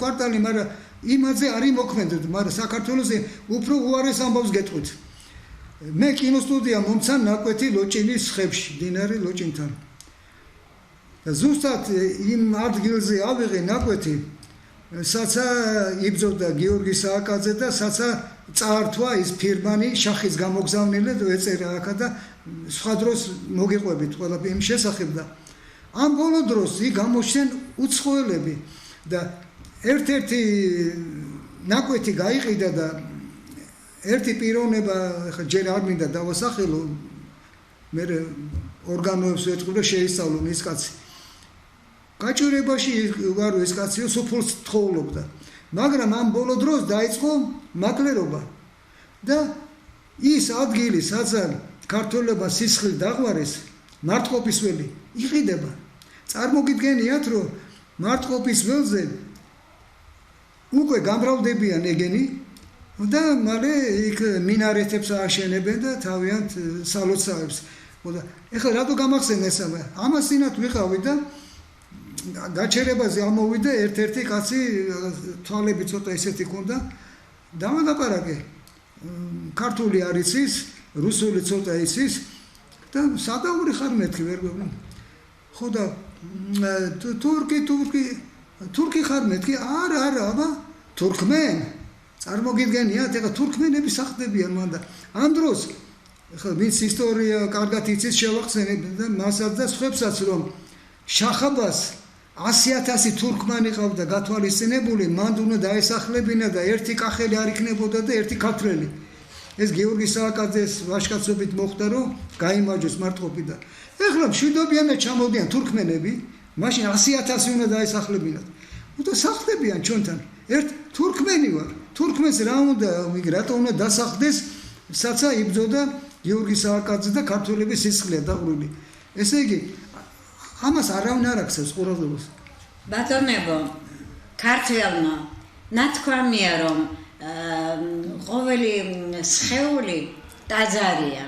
კვარტალი მაგრამ იმაზე არის მოქმედად, მაგრამ საქართველოსზე უფრო უარეს ამბავს გეტყვით. მე კინოსტუდია მომცა ნაკვეთი ლოჭინის ხებში, დინარი ლოჭინთან. და ზუსტად იმ ადგილზე ავიღე ნაკვეთი, საცა იბრძოდა გიორგი სააკაძე და საცა წაართვა ის ფირმანი შახის გამოგზავნილი და ეწერა აქა და სხვა დროს მოგიყვებით ყველა იმ შესახებ და ამ ბოლო დროს იქ გამოჩნდნენ უცხოელები და ერთ-ერთი ნაკვეთი გაიყიდა და ერთი პიროვნება ხა ჯერ არ მინდა დავასახელო მე ორგანოებს ვეთქვი და შეისწავლონ ის კაცი გაჭირებაში ვარ ეს კაციო სოფლს თხოვლობდა მაგრამ ამ ბოლო დროს დაიწყო მაკლერობა და ის ადგილი სადაც ქართველებმა სისხლი დაღვარეს მარტყოფის ველი იყიდება წარმოგიდგენიათ რომ მარტყოფის ველზე უკვე გამრავლდებიან ეგენი და მალე იქ მინარეთებს აშენებენ და თავიანთ სალოცავებს. და ეხლა რატო გამახსენე ეს ამას წინათ ვიყავი და გაჩერებაზე ამოვიდა ერთ-ერთი კაცი თვალები ცოტა ისეთი ქონდა დავალაპარაკე ქართული არ იცის, რუსული ცოტა იცის და სადაური ხარ მეთქი ვერ გვეუბნები. ხო და თურქი ხარ მეთქი? არა, აბა, თურქმენ. წარმოგიდგენიათ, ეხლა თურქმენები სახდებიან მან და ამ დროს ეხლა ვინც ისტორია კარგად იცის შევახსენებ და მასაც და სხვებსაც რომ შახაბას 100,000 თურქმანი ყავდა გათვალისწინებული, მან უნდა დაესახლებინა და ერთი კახელი არ იქნებოდა და ერთი ქართველი. ეს გიორგი სააკაძეს ვაჟკაცობით მოხდა რომ გაიმარჯვეს მარტყოფიდან. ეხლა მშვიდობიანად ჩამოდიან თურქმენები, მაშინ 100,000 უნდა დაესახლებინათ. უნდა სახლებიან ჩვენთან. ერთ თურქმენი ვარ. თურქმენს რა უნდა, რატო უნდა დასახდეს, საცა იბრძოდა გიორგი სააკაძე და ქართველების სისხლია დაყრული. ესე იგი, ამას არავინ არ აქცევს ყურადღებას.
ბატონებო, ქართველმა ნათქვამია რომ ყოველი სხეული ტაძარია,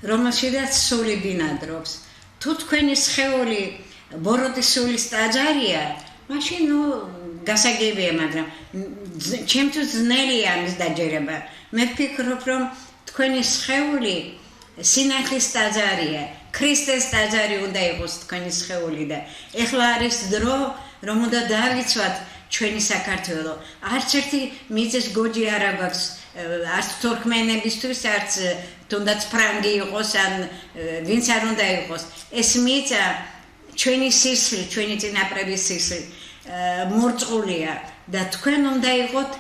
რომელშიც სული ბინადრობს. თუ თქვენი სხეული ბოროტის სულის ტაძარია, მაშინ გასაგებია, მაგრამ ჩემთვის ძნელია ამის დაჯერება. მე ვფიქრობ, რომ თქვენი სხეული სინახლის ტაძარია, ქრისტეს ტაძარი უნდა იყოს თქვენი სხეული და ეხლა არის დრო, რომ უნდა დავიცვათ ჩვენი საქართველო. არც ერთი მიწის გოჯი არ აქვს, არც თურქმენებისთვის, არც თუნდაც ფრანგი იყოს, ან ვინც არ უნდა იყოს. ეს მიწა ჩვენი სისხლი, ჩვენი წინაპრების სისხლი მორწყულია და თქვენ უნდა იყოთ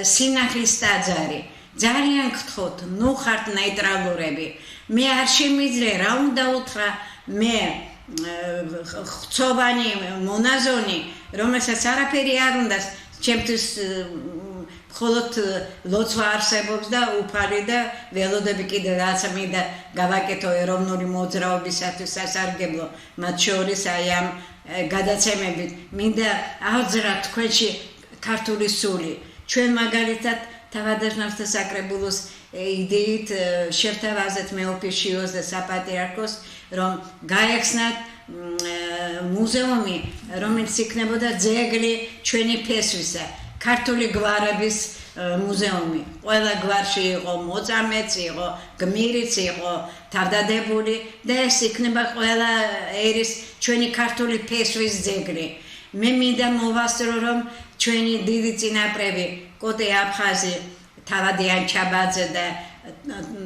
სინახლის ტაძარი. ძალიან გთხოვთ, ნუ ხართ ნეიტრალურები. მე არ შემიძლია რა უნდა უთხრა, მე ხცოვანი მონაზონი, რომელსაც არაფერი არ უნდა, ჩემთვის მხოლოდ ლოცვა არსებობს და უფალი და ველოდები კიდე რაც მინდა გავაკეთო ეროვნული მოძრაობისათვის სასარგებლო, მათ შორის აი ამ გადაცემებით მინდა აღძრა თქვენში ქართული სული. ჩვენ მაგალითად თავადაზნავთა საკრებულოს იდეით შევთავაზეთ მეოფიშიოს და საპატრიარქოს, რომ გაეხსნათ მუზეუმი, რომელიც იქნებოდა ძეგლი ჩვენი ფესვისა, ქართული გვარების მუზეუმი. ყველა გვარში იყო მოწამეც, იყო გმირიც, იყო თავდადებული და ეს იქნება ყველა ერის ჩვენი ქართული ფესვის ძეგლი. მე მინდა მოვასწრო, რომ ჩვენი დიდი წინაპრები, კოტე აფხაზი, თავადიან ჩაბაძე და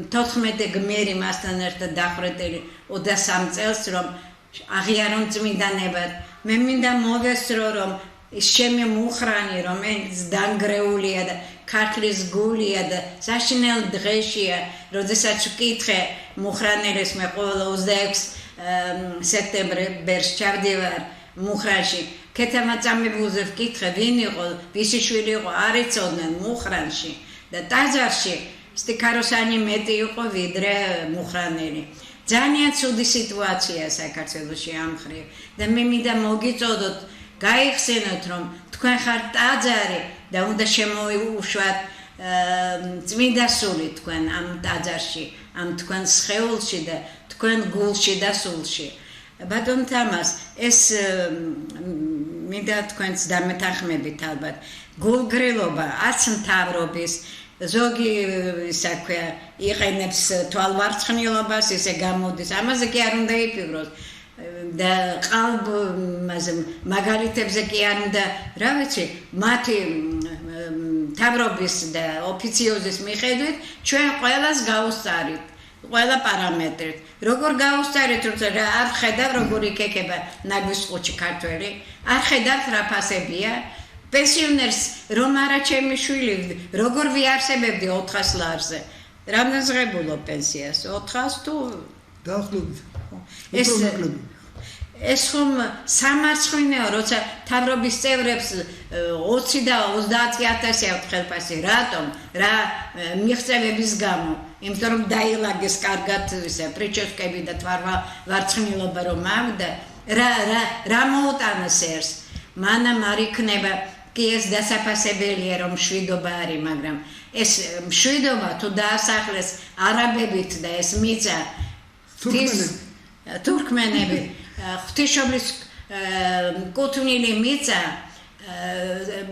14 გმირი მასთან ერთად დახვრეტილი 23 წელს, რომ აღიარონ წმინდანებად. მე მინდა მოვესწრო, რომ ის ჩემი მუხრანი, რომელიც დანგრეულია და ქართლის გულია და საშინელ დღეშია, როდესაც ვკითხე მუხრანელს, მე ყოველ 26 სექტემბერს ჩავდივარ მუხრანში. ქეთამაწამებულზე ვკითხე, ვინ იყო, ვისი შვილი იყო, არ იცოდნენ მუხრანში და ტაძარში სტიქაროსანი მეტი იყო ვიდრე მუხრანელი. ძალიან ცუდი სიტუაცია საქართველოში ამ მხრივ და მე მინდა მოგიწოდოთ, გაიხსენოთ, რომ თქვენ ხართ ტაძარი და უნდა შემოუშვათ წმინდა სული თქვენ ამ ტაძარში, ამ თქვენ სხეულში და თქვენ გულში და სულში. ბატონ თამას, ეს მინდა თქვენს დამეთანხმებით ალბათ. გულგრილობა არც მთავრობის, ზოგი ისა ქვია იყენებს თვალვარცხნილობას, ისე გამოდის. ამაზე კი არ უნდა იფიქროს. და მაგალითებზე კი არ უნდა, რა ვიცი, მათი მთავრობის და ოფიციოზის მიხედვით ჩვენ ყველას გავუსწარით. ყველა პარამეტრით. როგორ გავუსწარით, როცა არ ხედავ როგორ იქეკება ნაგვის ყუთში ქართველი, არ ხედავთ რა ფასებია. პენსიონერს რომ არა ჩემი შვილი, როგორ ვიარსებებდი 400 ლარზე. რამდენ ზღებულო პენსიას? 400 თუ
დაახლოებით.
ეს ხომ სამარცხვინეა, როცა მთავრობის წევრებს 20 და 30,000 აქვს ხელფასი. რატომ? რა მიღწევების გამო? იმიტომ რომ დაილაგეს კარგად ისე პრიჩოსკები და თვალვარცხნილობა რომ ავდა, რა მოუტანეს ერს? მანამ არ იქნება, კი ეს დასაფასებელია რომ მშვიდობა არის, მაგრამ ეს მშვიდობა თუ დაასახლეს არაბებით და ეს მიწა თურქმენები ღვთისმშობლის კუთვნილი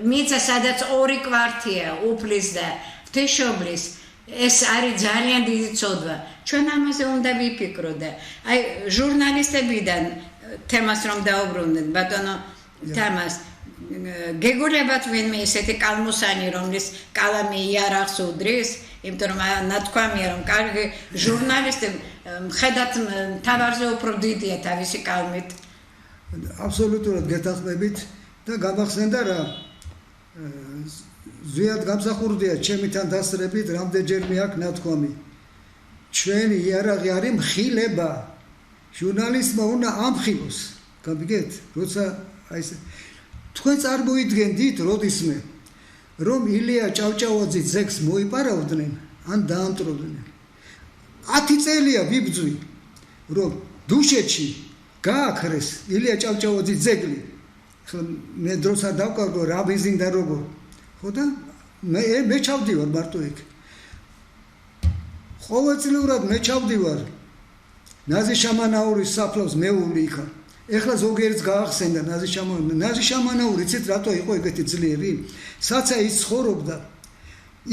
მიწა სადაც 2 კვართია უფლის და ღვთისმშობლის, ეს არის ძალიან დიდი ცოდვა. ჩვენ ამაზე უნდა ვიფიქროთ და აი ჟურნალისტებიდან თემას რომ დაუბრუნდეთ, ბატონო თამას, გეგულებათ ვინმე ესეთი კალმუსანი, რომლის კალამი იარაღს უდრის, იმიტომ რომ ნათქვამია რომ კარგი ჟურნალისტი მხედათ მთავარზე უფრო დიდია თავისი კალმით.
აბსოლუტურად გეთანხმებით და გამახსენდა რა ზვიად გამსახურდია ჩემთან დასწრებით რამდენჯერმე აქ ნათქვამი ჩვენი იარაღი არის მხილება ჟურნალისტმა უნდა ამხილოს გაბიგეთ როცა აი ეს თქვენ წარმოიდგენდით როდისმე რომ ილია ჭავჭავაძის ძეგს მოიპარავდნენ ან დაამტრობდნენ 10 წელია ვიბძვი რომ დუშეთში გააქრეს ილია ჭავჭავაძის ძეგლი ხო მე დროს არ დავკარგო რა ბიზნდა როგორ ხო და მე ჩავდივარ მარტო იქ ყოველწლიურად მე ჩავდივარ ნაზი შამანაურის საფლავს მეული იქა ეხლა ზოგიერთს გაახსენდა ნაზი შამანაური იცით რატო იყო ეგეთი ძლიერი საცა ის ცხოვრობდა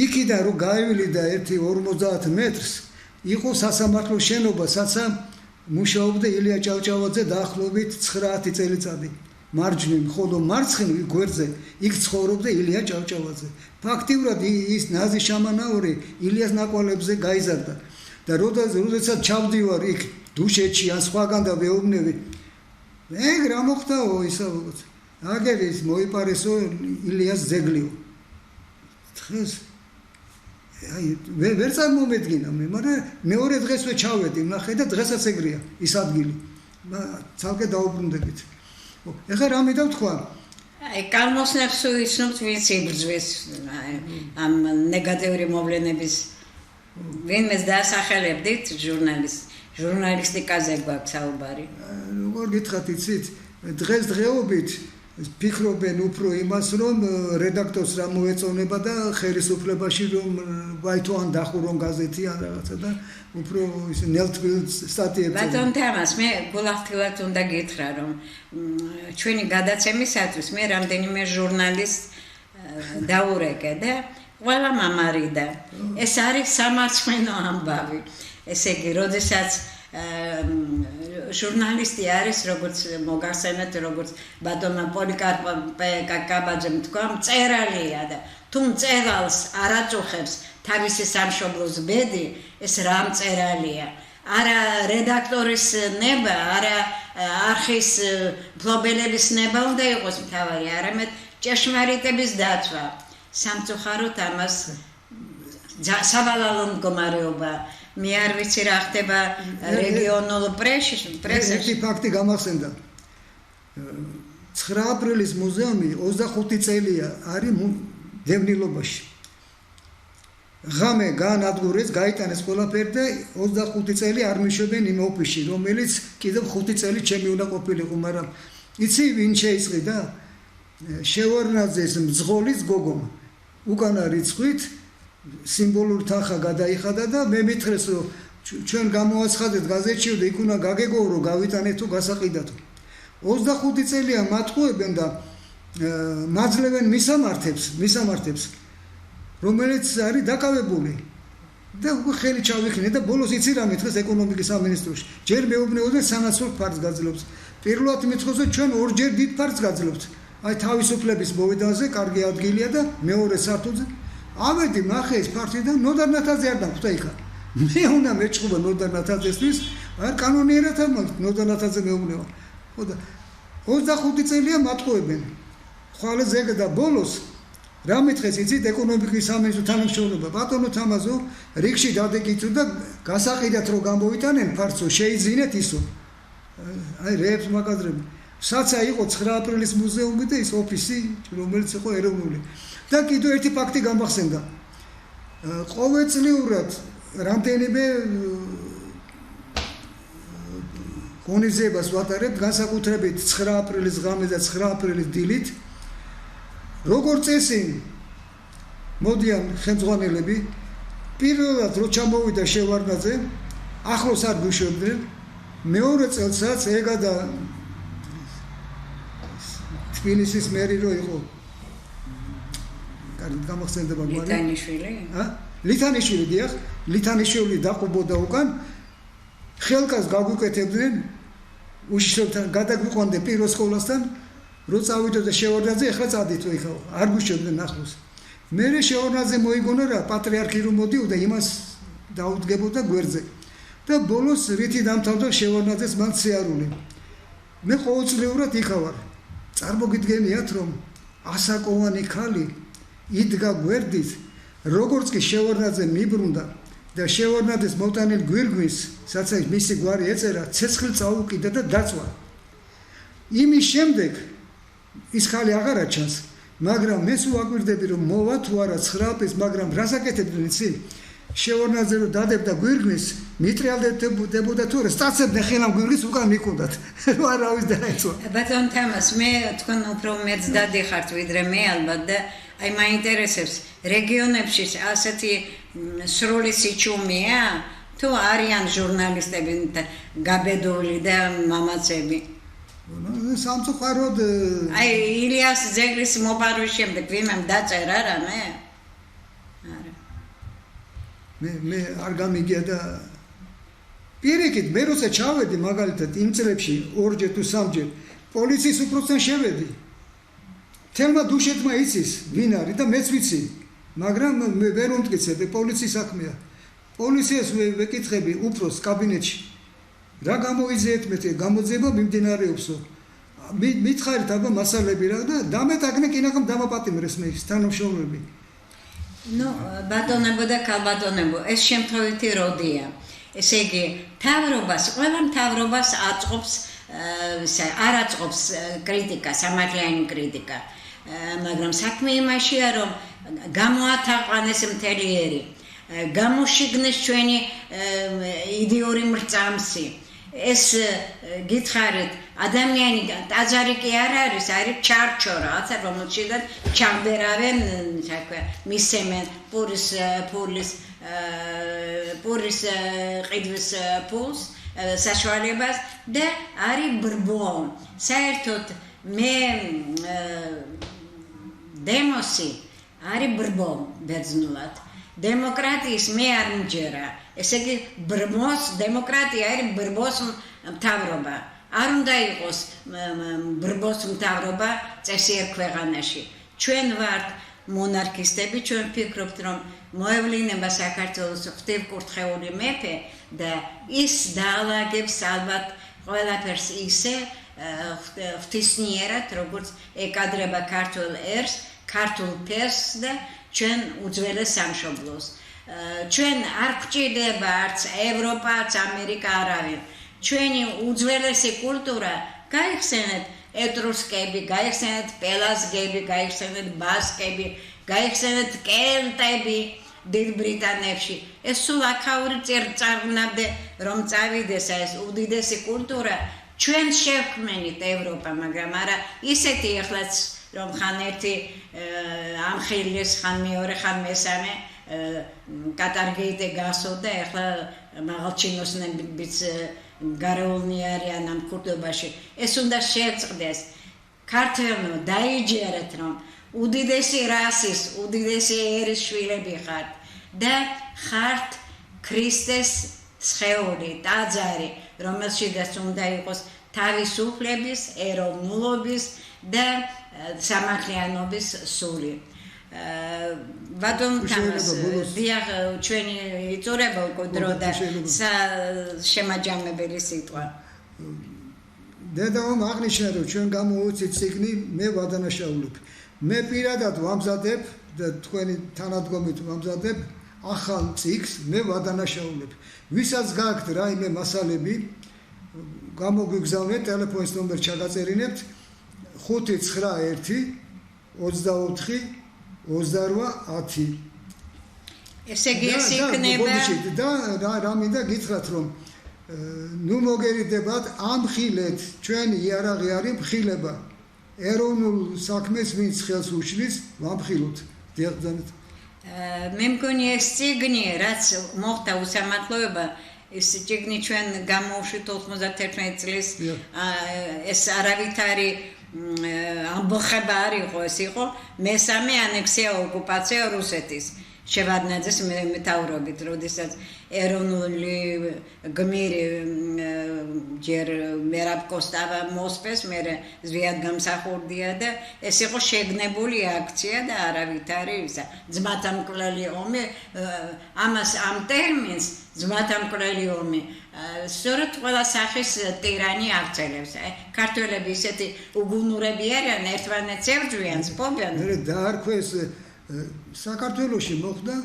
იქიდან რომ გაივლიდა ერთი 50 მეტრს იყო სასამართლო შენობა საცა მუშაობდა ილია ჭავჭავაძე დაახლოებით 9 წელიწადი მარჯვნივ ხოლო მარცხნივ გვერდზე იქ ცხოვრობდა ილია ჭავჭავაძე ფაქტიურად ის ნაზი შამანაური ილიას ნაკვალებზე გაიზარდა და როდესაც ჩავდივარ იქ დუშეთში ან სხვაგან და ვეუბნები ეგ რა მოხდაო ისა აგერ ის მოიპარესო ილიას ძეგლიო დღეს აი ვერ წარმომედგინა მე მაგრამ მეორე დღესვე ჩავედი ნახე და დღესაც ეგრეა ის ადგილი ცალკე დაუბრუნდებით ეხლა რა მითქვა
აი კალმოსნებს უიცნობთ ვინც იბრძვის ამ ნეგატიური მოვლენების ვინმეს დაასახელებდით ჟურნალისტიკაზე გვაქვს საუბარი
როგორ გითხრათ იცით დღესდღეობით ფიქრობენ უფრო იმას რომ რედაქტორს რა მოეწონება და ხელისუფლებაში რომ ვაითო ან დახურონ გაზეთი ან რაღაცა და უფრო ის ნელთბილ სტატიებს
ბატონ თამას მე გულახდილად უნდა გითხრა რომ ჩვენი გადაცემისათვის მე რამდენიმე ჟურნალისტს დაურეკე და ყველა მამარიდა ეს არის სამარცხვინო ამბავი ესე იგი როდესაც ჟურნალისტი არის როგორც მოგახსენეთ როგორც ბატონმა პოლიკარპე კაკაბაძემ თქვა მწერალია და თუ მწერალს არ აწუხებს თავისი სამშობლოს ბედი ეს რა მწერალია არა რედაქტორის ნება არა არხის მფლობელების ნება უნდა იყოს მთავარი არამედ ჭეშმარიტების დაცვა სამწუხაროდ ამას სავალალო მდგომარეობა მე არ ვიცი რა ხდება რეგიონულ პრესაში
ერთი ფაქტი გამახსენდა 9 აპრილის მუზეუმი 25 წელია არის დევნილობაში ღამე განადგურეს გაიტანეს ყველაფერი და 25 წელი არ მიშვებენ იმ ოფისში რომელიც კიდევ 5 წელი ჩემი უნდა ყოფილიყო მაგრამ იცი ვინ შეისყიდა შევარნაძეს მძღოლის გოგომა უკანა რიცხვით სიმბოლური თანხა გადაიხადა და მე მითხრეს რომ ჩვენ გამოაცხადეთ გაზეთში და იქ უნდა გაგეგო რომ გავიტანეთო გასაყიდათო 25 წელია მათყუებენ და მაძლევენ მისამართებს რომელიც არის დაკავებული და ხელი ჩავიქნე და ბოლოს იცი რა მითხრეს ეკონომიკის სამინისტროში ჯერ მეუბნეოდნენ სანაცვლოდ ფარს გაძლევს პირველად მითხრეს რომ ჩვენ ორჯერ დიდ ფარს გაძლევთ აი თავისუფლების მოვიდანზე კარგი ადგილია და მეორე სართულზე ავედი ნახე ეს პარტიიდან ნოდარ ნათაძე არ დახვდა იქა მე უნდა მეჭუბა ნოდარ ნათაძესთვის არ კანონიერად არ ნოდარ ნათაძე მეუბნება ხო და 25 წელია მათყუებენ ხვალე ზეგ და ბოლოს რა მითხეს იცით ეკონომიკის სამინისტრო თანამშრომლობა ბატონო თამაზო რიგში დადეკითო და გასაყიდათ რომ გამოვიტანენ ფარცო შეიძინეთ ისო აი რეებს მაკადრები საცა იყო 9 აპრილის მუზეუმი და ის ოფისი რომელიც იყო ეროვნული და კიდევ ერთი ფაქტი გამახსენდა ყოველწლიურად რამდენიმე ღონისძიებას ვატარებთ განსაკუთრებით 9 აპრილის ღამე და 9 აპრილის დილით როგორც წესი მოდიან ხელმძღვანელები პირველად რო ჩამოვიდა შევარნაძე ახლოს არ გუშვებდნენ მეორე წელსაც ეგა და თბილისის მერი რო იყო გამახსენდება ლითანიშვილი დიახ ლითანიშვილი დაყובოდა უკან ხელკას გაგვიკეთებდნენ უშიშრობთან გადაგვიყვანდნენ პირველ სკოლასთან რო წავიდოდა შევარნაძე ეხლა წადით იქ არ გუშვებდნენ ახლოს მერე შევარნაძე მოიგონა რა პატრიარქი რომ მოდიოდა იმას დაუდგებოდა გვერდზე და ბოლოს რითი დამთავრდა შევარნაძეს მან სიარული მე ყოველწლიურად იქა ვარ წარმოგიდგენიათ რომ ასაკოვანი ქალი იდგა გვერდით, როგორც კი შევარდნაძე მიბრუნდა და შევარდნაძეს მოტანილ გვირგვინს, სადაც მისი გვარი ეწერა, ცეცხლი წაუკიდა და დაწვა. იმის შემდეგ ის ხალი აღარ აჩანს, მაგრამ მე სულ აკვირდები რომ მოვა თუ არა 9 აპრილს, მაგრამ რას აკეთებდნენ იცი? შევარდნაძე რომ დადებდა გვირგვინს, მიტრიალდებოდა თუ არა, სტაცებდნენ ხელამ გვირგვინს უკან მიკუნდათ. რა არავის დაეცვა.
ბატონ თამას, მე თქვენ უფრო მეც დადიხართ ვიდრე მე ალბათ და აი მაინტერესებს რეგიონებში ასეთი სრული სიჩუმეა თუ არიან ჟურნალისტები გაბედული და მამაცები?
სამწუხაროდ
აი ილიას ძეგლის მოპარვის შემდეგ ვინმემ დაწერა რამე? არა.
მე არ გამიგია და პირიქით მე როცა ჩავედი მაგალითად იმ წლებში 2-ჯერ თუ 3-ჯერ პოლიციის უფროსთან შევედი. თელმა დუშეთმა იცის ვინ არის და მეც ვიცი, მაგრამ მე ვერ უმტკიცებ პოლიციის საქმეა. პოლიციას ვეკითხები უფროს კაბინეტში. რა გამოიძიეთ მე გამოძიება მიმდინარეობსო. მითხარით აბა მასალები რა და დამეტაგნე კინაღამ დამაპატიმრეს მე თანამშრომლები.
ნუ ბატონებო და ქალბატონებო, ეს შემთხვევითი როდია. ესე იგი, მთავრობას, ყველა მთავრობას აწყობს არ აწყობს კრიტიკა, სამართლიანი კრიტიკა. მაგრამ საქმე იმაშია, რომ გამოათაყვანეს მთელი ერი, გამოშიგნეს ჩვენი იდეური მრწამსი. ეს გითხარით, ადამიანი ტაძარი კი არ არის, არის ჩარჩო რაღაცა, რომელშიც ჩამბერავენ, მისცემენ პურის ყიდვის ფულს, საშუალებას და არის ბრბო. საერთოდ მე დემოსი არის ბრბო ბერძნულად. დემოკრატიის მე არ მჯერა. ესე იგი დემოკრატია არის ბრბოს მთავრობა. არ უნდა იყოს ბრბოს მთავრობა წესიერ ქვეყანაში. ჩვენ ვართ მონარქისტები, ჩვენ ვფიქრობთ, რომ მოევლინება საქართველოს ღვთივკურთხეული მეფე და ის დაალაგებს ალბათ ყველაფერს ისე ღვთისნიერად, როგორც ეკადრება ქართულ ერს, ქართულ ფერს და ჩვენ უძველეს სამშობლოს. ჩვენ არ გვჭირდება არც ევროპა, არც ამერიკა არავინ. ჩვენი უძველესი კულტურა გაიხსენეთ ეტრუსკები, გაიხსენეთ პელაზგები, გაიხსენეთ ბასკები, გაიხსენეთ კელტები დიდ ბრიტანეთში. ეს სულ აქაური წარღვნამდე რომ წავიდეს ეს უდიდესი კულტურა, ჩვენ შევქმნით ევროპა, მაგრამ არა ისეთი ეხლაც რომ ხან ერთი ამხილის, ხან მეორე, ხან მესამე კატარგეიტე გასვდა, ეხლა მაღალჩინოსნებიც გარეულნი არიან ამ ქურდობაში. ეს უნდა შეწყდეს. ქართველნო, დაიჯერეთ, რომ უდიდესი რასის, უდიდესი ერის შვილები ხართ და ხართ ქრისტეს სხეული, ტაძარი, რომელშიც უნდა იყოს თავისუფლების, ეროვნულობის და სამართლიანობის სული. ბატონ თამას, დიახ, ჩვენი იწურება უკვე დრო და შემაჯამებელი სიტყვა.
დედამ აღნიშნა, რომ ჩვენ გამოვიცით წიგნი, მე ვადანაშაულებ. მე პირადად ვამზადებ და თქვენი თანადგომით ვამზადებ ახალ წიგნს, მე ვადანაშაულებ. ვისაც გაქვთ რაიმე მასალები, გამოგვიგზავნეთ, ტელეფონის ნომერი ჩაგაწერინებთ 591 24 28 10.
ესე იგი ეს იქნება
და რა მინდა გითხრათ, რომ ნუ მოგერიდებათ, ამხილეთ, ჩვენი იარაღი არის მხილება. ეროვნულ საქმეს ვინც ხელს უშლის, ვამხილოთ. დიახ.
მე მგონი ეს წიგნი, რაც მოხდა უსამართლოება, ეს წიგნი ჩვენ გამოვშვით 91 წლის, ეს არავითარი ამბოხება არ იყო, ეს იყო მესამე ანექსია, ოკუპაცია რუსეთის. შევარდნაძის მეთაურობით, როდესაც ეროვნული გმირი ჯერ მერაბ კოსტავა მოსპეს, მერე ზვიად გამსახურდია და ეს იყო შეგნებული აქცია და არავითარი ისა. ძმათა მკვლელი ომი, ამას ამ ტერმინს ძმათა მკვლელი ომი სწორედ ყველა სახის ტირანი აღწელებს. ქართველები ისეთი უგუნურები არიან, ერთმანეთს ებრძვიან, სპობენ.
მე დაარქვეს საქართველოში მოხდა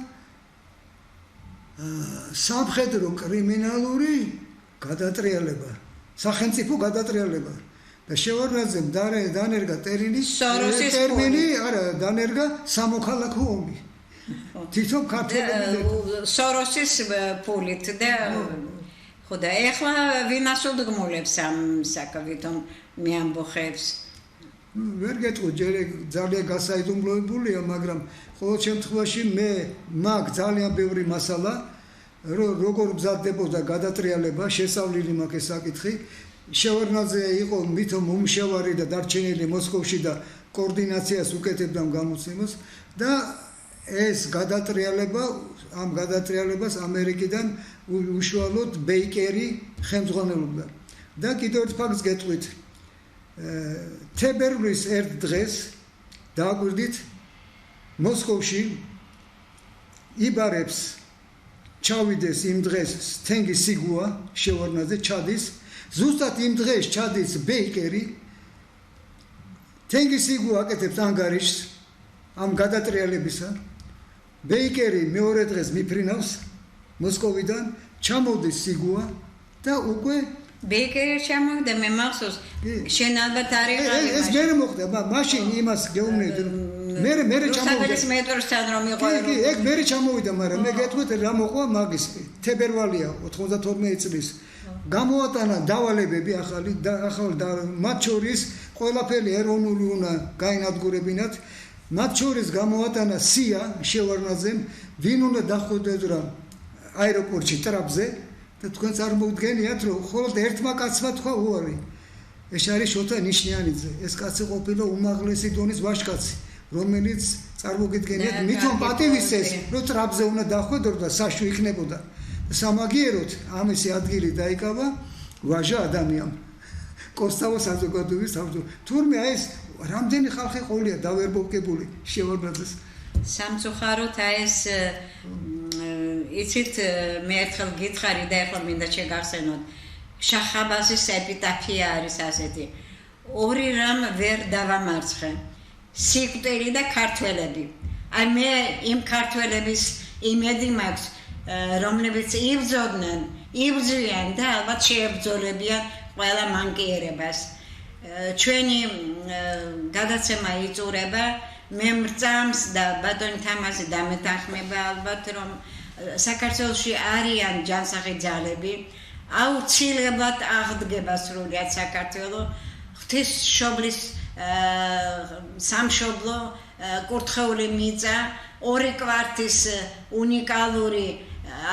სამხედრო კრიმინალური გადატრიალება, სახელმწიფო გადატრიალება. და შევარდნაძემ დანერგა ტერმინი, არა, დანერგა სამოქალაქო ომი. თვითონ ქართველები
სოროსის ფულით და ხო და ეხლა ვინას უდგმულებს ამ საკავითო მე ამბოხებს.
ვერ გეტყვი, ჯერ ძალიან გასაიდუმლოებულია, მაგრამ ყოველ შემთხვევაში მე მაგ ძალიან ბევრი მასალა, როგორ მზადდებოდა გადატრიალება, შესავლილი მაქვს ეს საკითხი. შევარდნაძე იყო მითო მომშევარი და დარჩენილი მოსკოვში და კოორდინაციას უკეთებდა გამოცემას და ეს გადატრიალება, ამ გადატრიალებას ამერიკიდან უშუალოდ ბეიკერი ხელმძღვანელობდა. და კიდევ ერთ ფაქტს გეტყვით. თებერვლის ერთ დღეს დააკვირდით მოსკოვში იბარებს ჩავიდეს იმ დღეს თენგი სიგუა შევარდნაძე ჩადის ზუსტად იმ დღეს ჩადის ბეიკერი თენგი სიგუა აკეთებს ანგარიშს ამ გადატრიალებისა ბეიკერი მეორე დღეს მიფრინავს მოსკოვიდან ჩამოდის სიგუა და უკვე
ბეიკერი ჩამოვიდა მე მახსოვს შენ ალბათ არ იყავი
ეს მე მოხდა მაშინ იმას გეუბნები მე ჩამოვიდა
მეტროსთან რომ იყო
კი ეგ მე ჩამოვიდა მაგრამ მე გეტყვით რა მოყვა მაგის თებერვალია 92 წლის გამოატანა დავალებები ახალი მათ შორის ყველაფერი ეროვნული უნდა გაინადგურებინათ მათ შორის გამოატანა სია შევარდნაძემ ვინ უნდა დახვედრა აეროპორტში ტრაპზე და თქვენ წარმოვიდგენიათ რომ მხოლოდ ერთმა კაცმა თქვა უარი ეს არის შოთა ნიშნიანიძე ეს კაცი ყოფილა უმაღლესი დონის ვაჟკაცი რომელიც წარმოგიდგენიათ მithom პატივისცეს რომ ტრაპზე უნდა დახვედროდა საშვი იქნებოდა სამაგიეროდ ამისი ადგილი დაიკავა ვაჟა ადამიან კოსტავო საზოგადოების თავმჯდომარე თურმე ეს რამდენი ხალხი ყოლია დავერბობკებული შევარდნაძეს
სამწუხაროდ ეს იცით მე ერთხელ გითხარი და ეხლა მინდა შეგახსენოთ შახაბაზის ეპიტაფია არის ასეთი ორი რამ ვერ დავამარცხე სიკვდილი და ქართველები აი მე იმ ქართველების იმედი მაქვს რომლებიც იბრძვიან და ალბათ შეებრძოლებიან ყველა მანკიერებას ჩვენი გადაცემა იწურება მე მრწამს და ბატონი თამაზი დამეთანხმება ალბათ რომ საქართველოში არიან ჯანსაღი ძალები აუცილებლად აღდგება სრულიად საქართველო ღვთისმშობლის სამშობლო კურთხეული მიწა ორი კვართის უნიკალური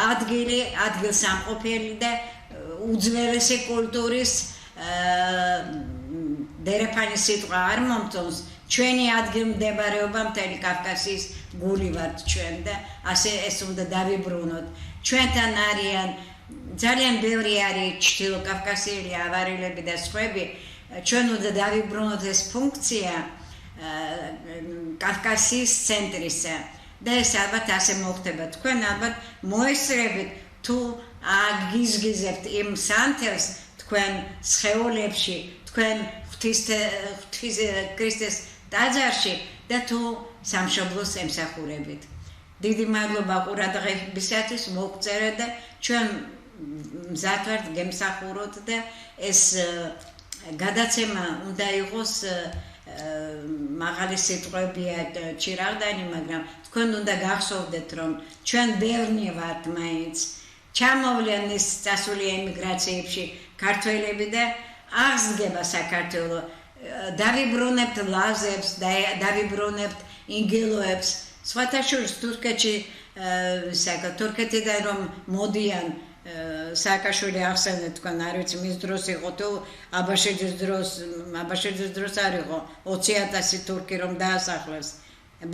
ადგილსამყოფელი და უძველესი კულტურის დერეფანის სიტყვა არ მომწონს ჩვენი ადგილმდებარეობა მთელი კავკასიის გული ვართ ჩვენ და ასე ეს უნდა დავიბრუნოთ ჩვენთან არიან ძალიან ბევრი არის ჩრდილო კავკასიელი ავარელები და სხვები ჩვენ უნდა დავიბრუნოთ ეს ფუნქცია კავკასიის ცენტრისა და ეს ალბათ ასე მოხდება თქვენ ალბათ მოესწრებით თუ აგიზგიზებთ იმ სანთელს თქვენ სხეულებში თქვენ ღვთის ქრისტეს ტაძარში და თუ სამშობლოს ემსახურებით დიდი მადლობა ყურადღებისათვის მოგწერეთ და ჩვენ მზად ვართ გემსახუროთ და ეს გადაცემა უნდა იყოს მაღალი სიტყვებია ჩირაღდანი მაგრამ თქვენ უნდა გახსოვდეთ რომ ჩვენ ბევრი ვართ მაინც ჩამოვლენ ის წასული ემიგრაციებში ქართველები და აღსდგება საქართველო დავიბრუნებთ ლაზებს დავიბრუნებთ ინგილოებს სხვათა შორის თურქეთში თურქეთიდან რომ მოდიან სააკაშვილი ახსენეთ თქვენ არ ვიცი მის დროს იყო თუ აბაშიძის დროს არ იყო 20,000 თურქი რომ დაასახლეს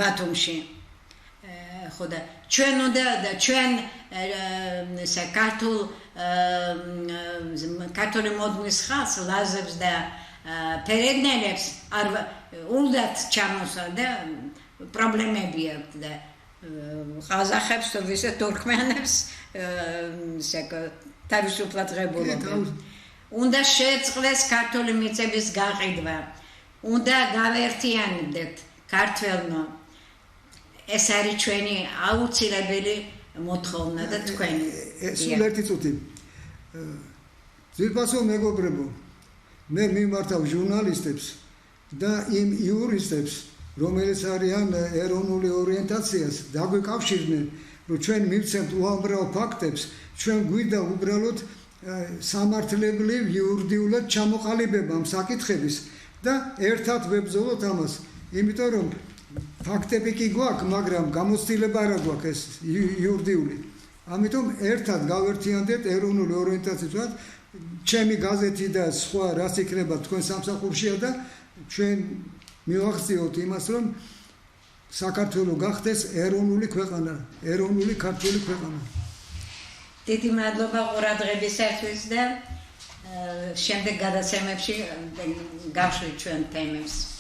ბათუმში ხო და ჩვენ უნდა ჩვენ ქართული მოდმის ხალხს ლაზებს და ფერეგნელებს არ უნდათ ჩამოსვა და პრობლემები აქვს და ყაზახებს თუ ვისე თურქმენებს თავისუფლად ღებულობენ უნდა შეწყდეს ქართული მიწების გაყიდვა უნდა გავერთიანებდეთ ქართველნო ეს არის ჩვენი აუცილებელი მოთხოვნა და თქვენი.
სულ ერთი წუთი. ძირფასო მეგობრებო, მე მიმართავ ჟურნალისტებს და იმ იურისტებს, რომელიც არიან ეროვნული ორიენტაციას, დაგვიკავშირდნენ, რომ ჩვენ მივცემთ უამრავ ფაქტებს, ჩვენ გვინდა უბრალოდ სამართლებრივ იურიდიულად ჩამოყალიბება ამ საკითხების და ერთად ვებრძოლოთ ამას. იმიტომ რომ ფაქტები კი გვაქვს, მაგრამ გამოცდილება არ გვაქვს ეს იურიდიული. ამიტომ ერთად გავერთიანდეთ ეროვნული ორიენტაციას, ჩემი გაზეთი და სხვა რაც იქნება თქვენ სამსახურშია და ჩვენ მივახციოთ იმას, რომ საქართველო გახდეს ეროვნული ქვეყანა, ეროვნული ქართული ქვეყანა.
დიდი მადლობა ყურადღებისათვის და შემდეგ გადაცემებში გავშვით ჩვენ თემებს.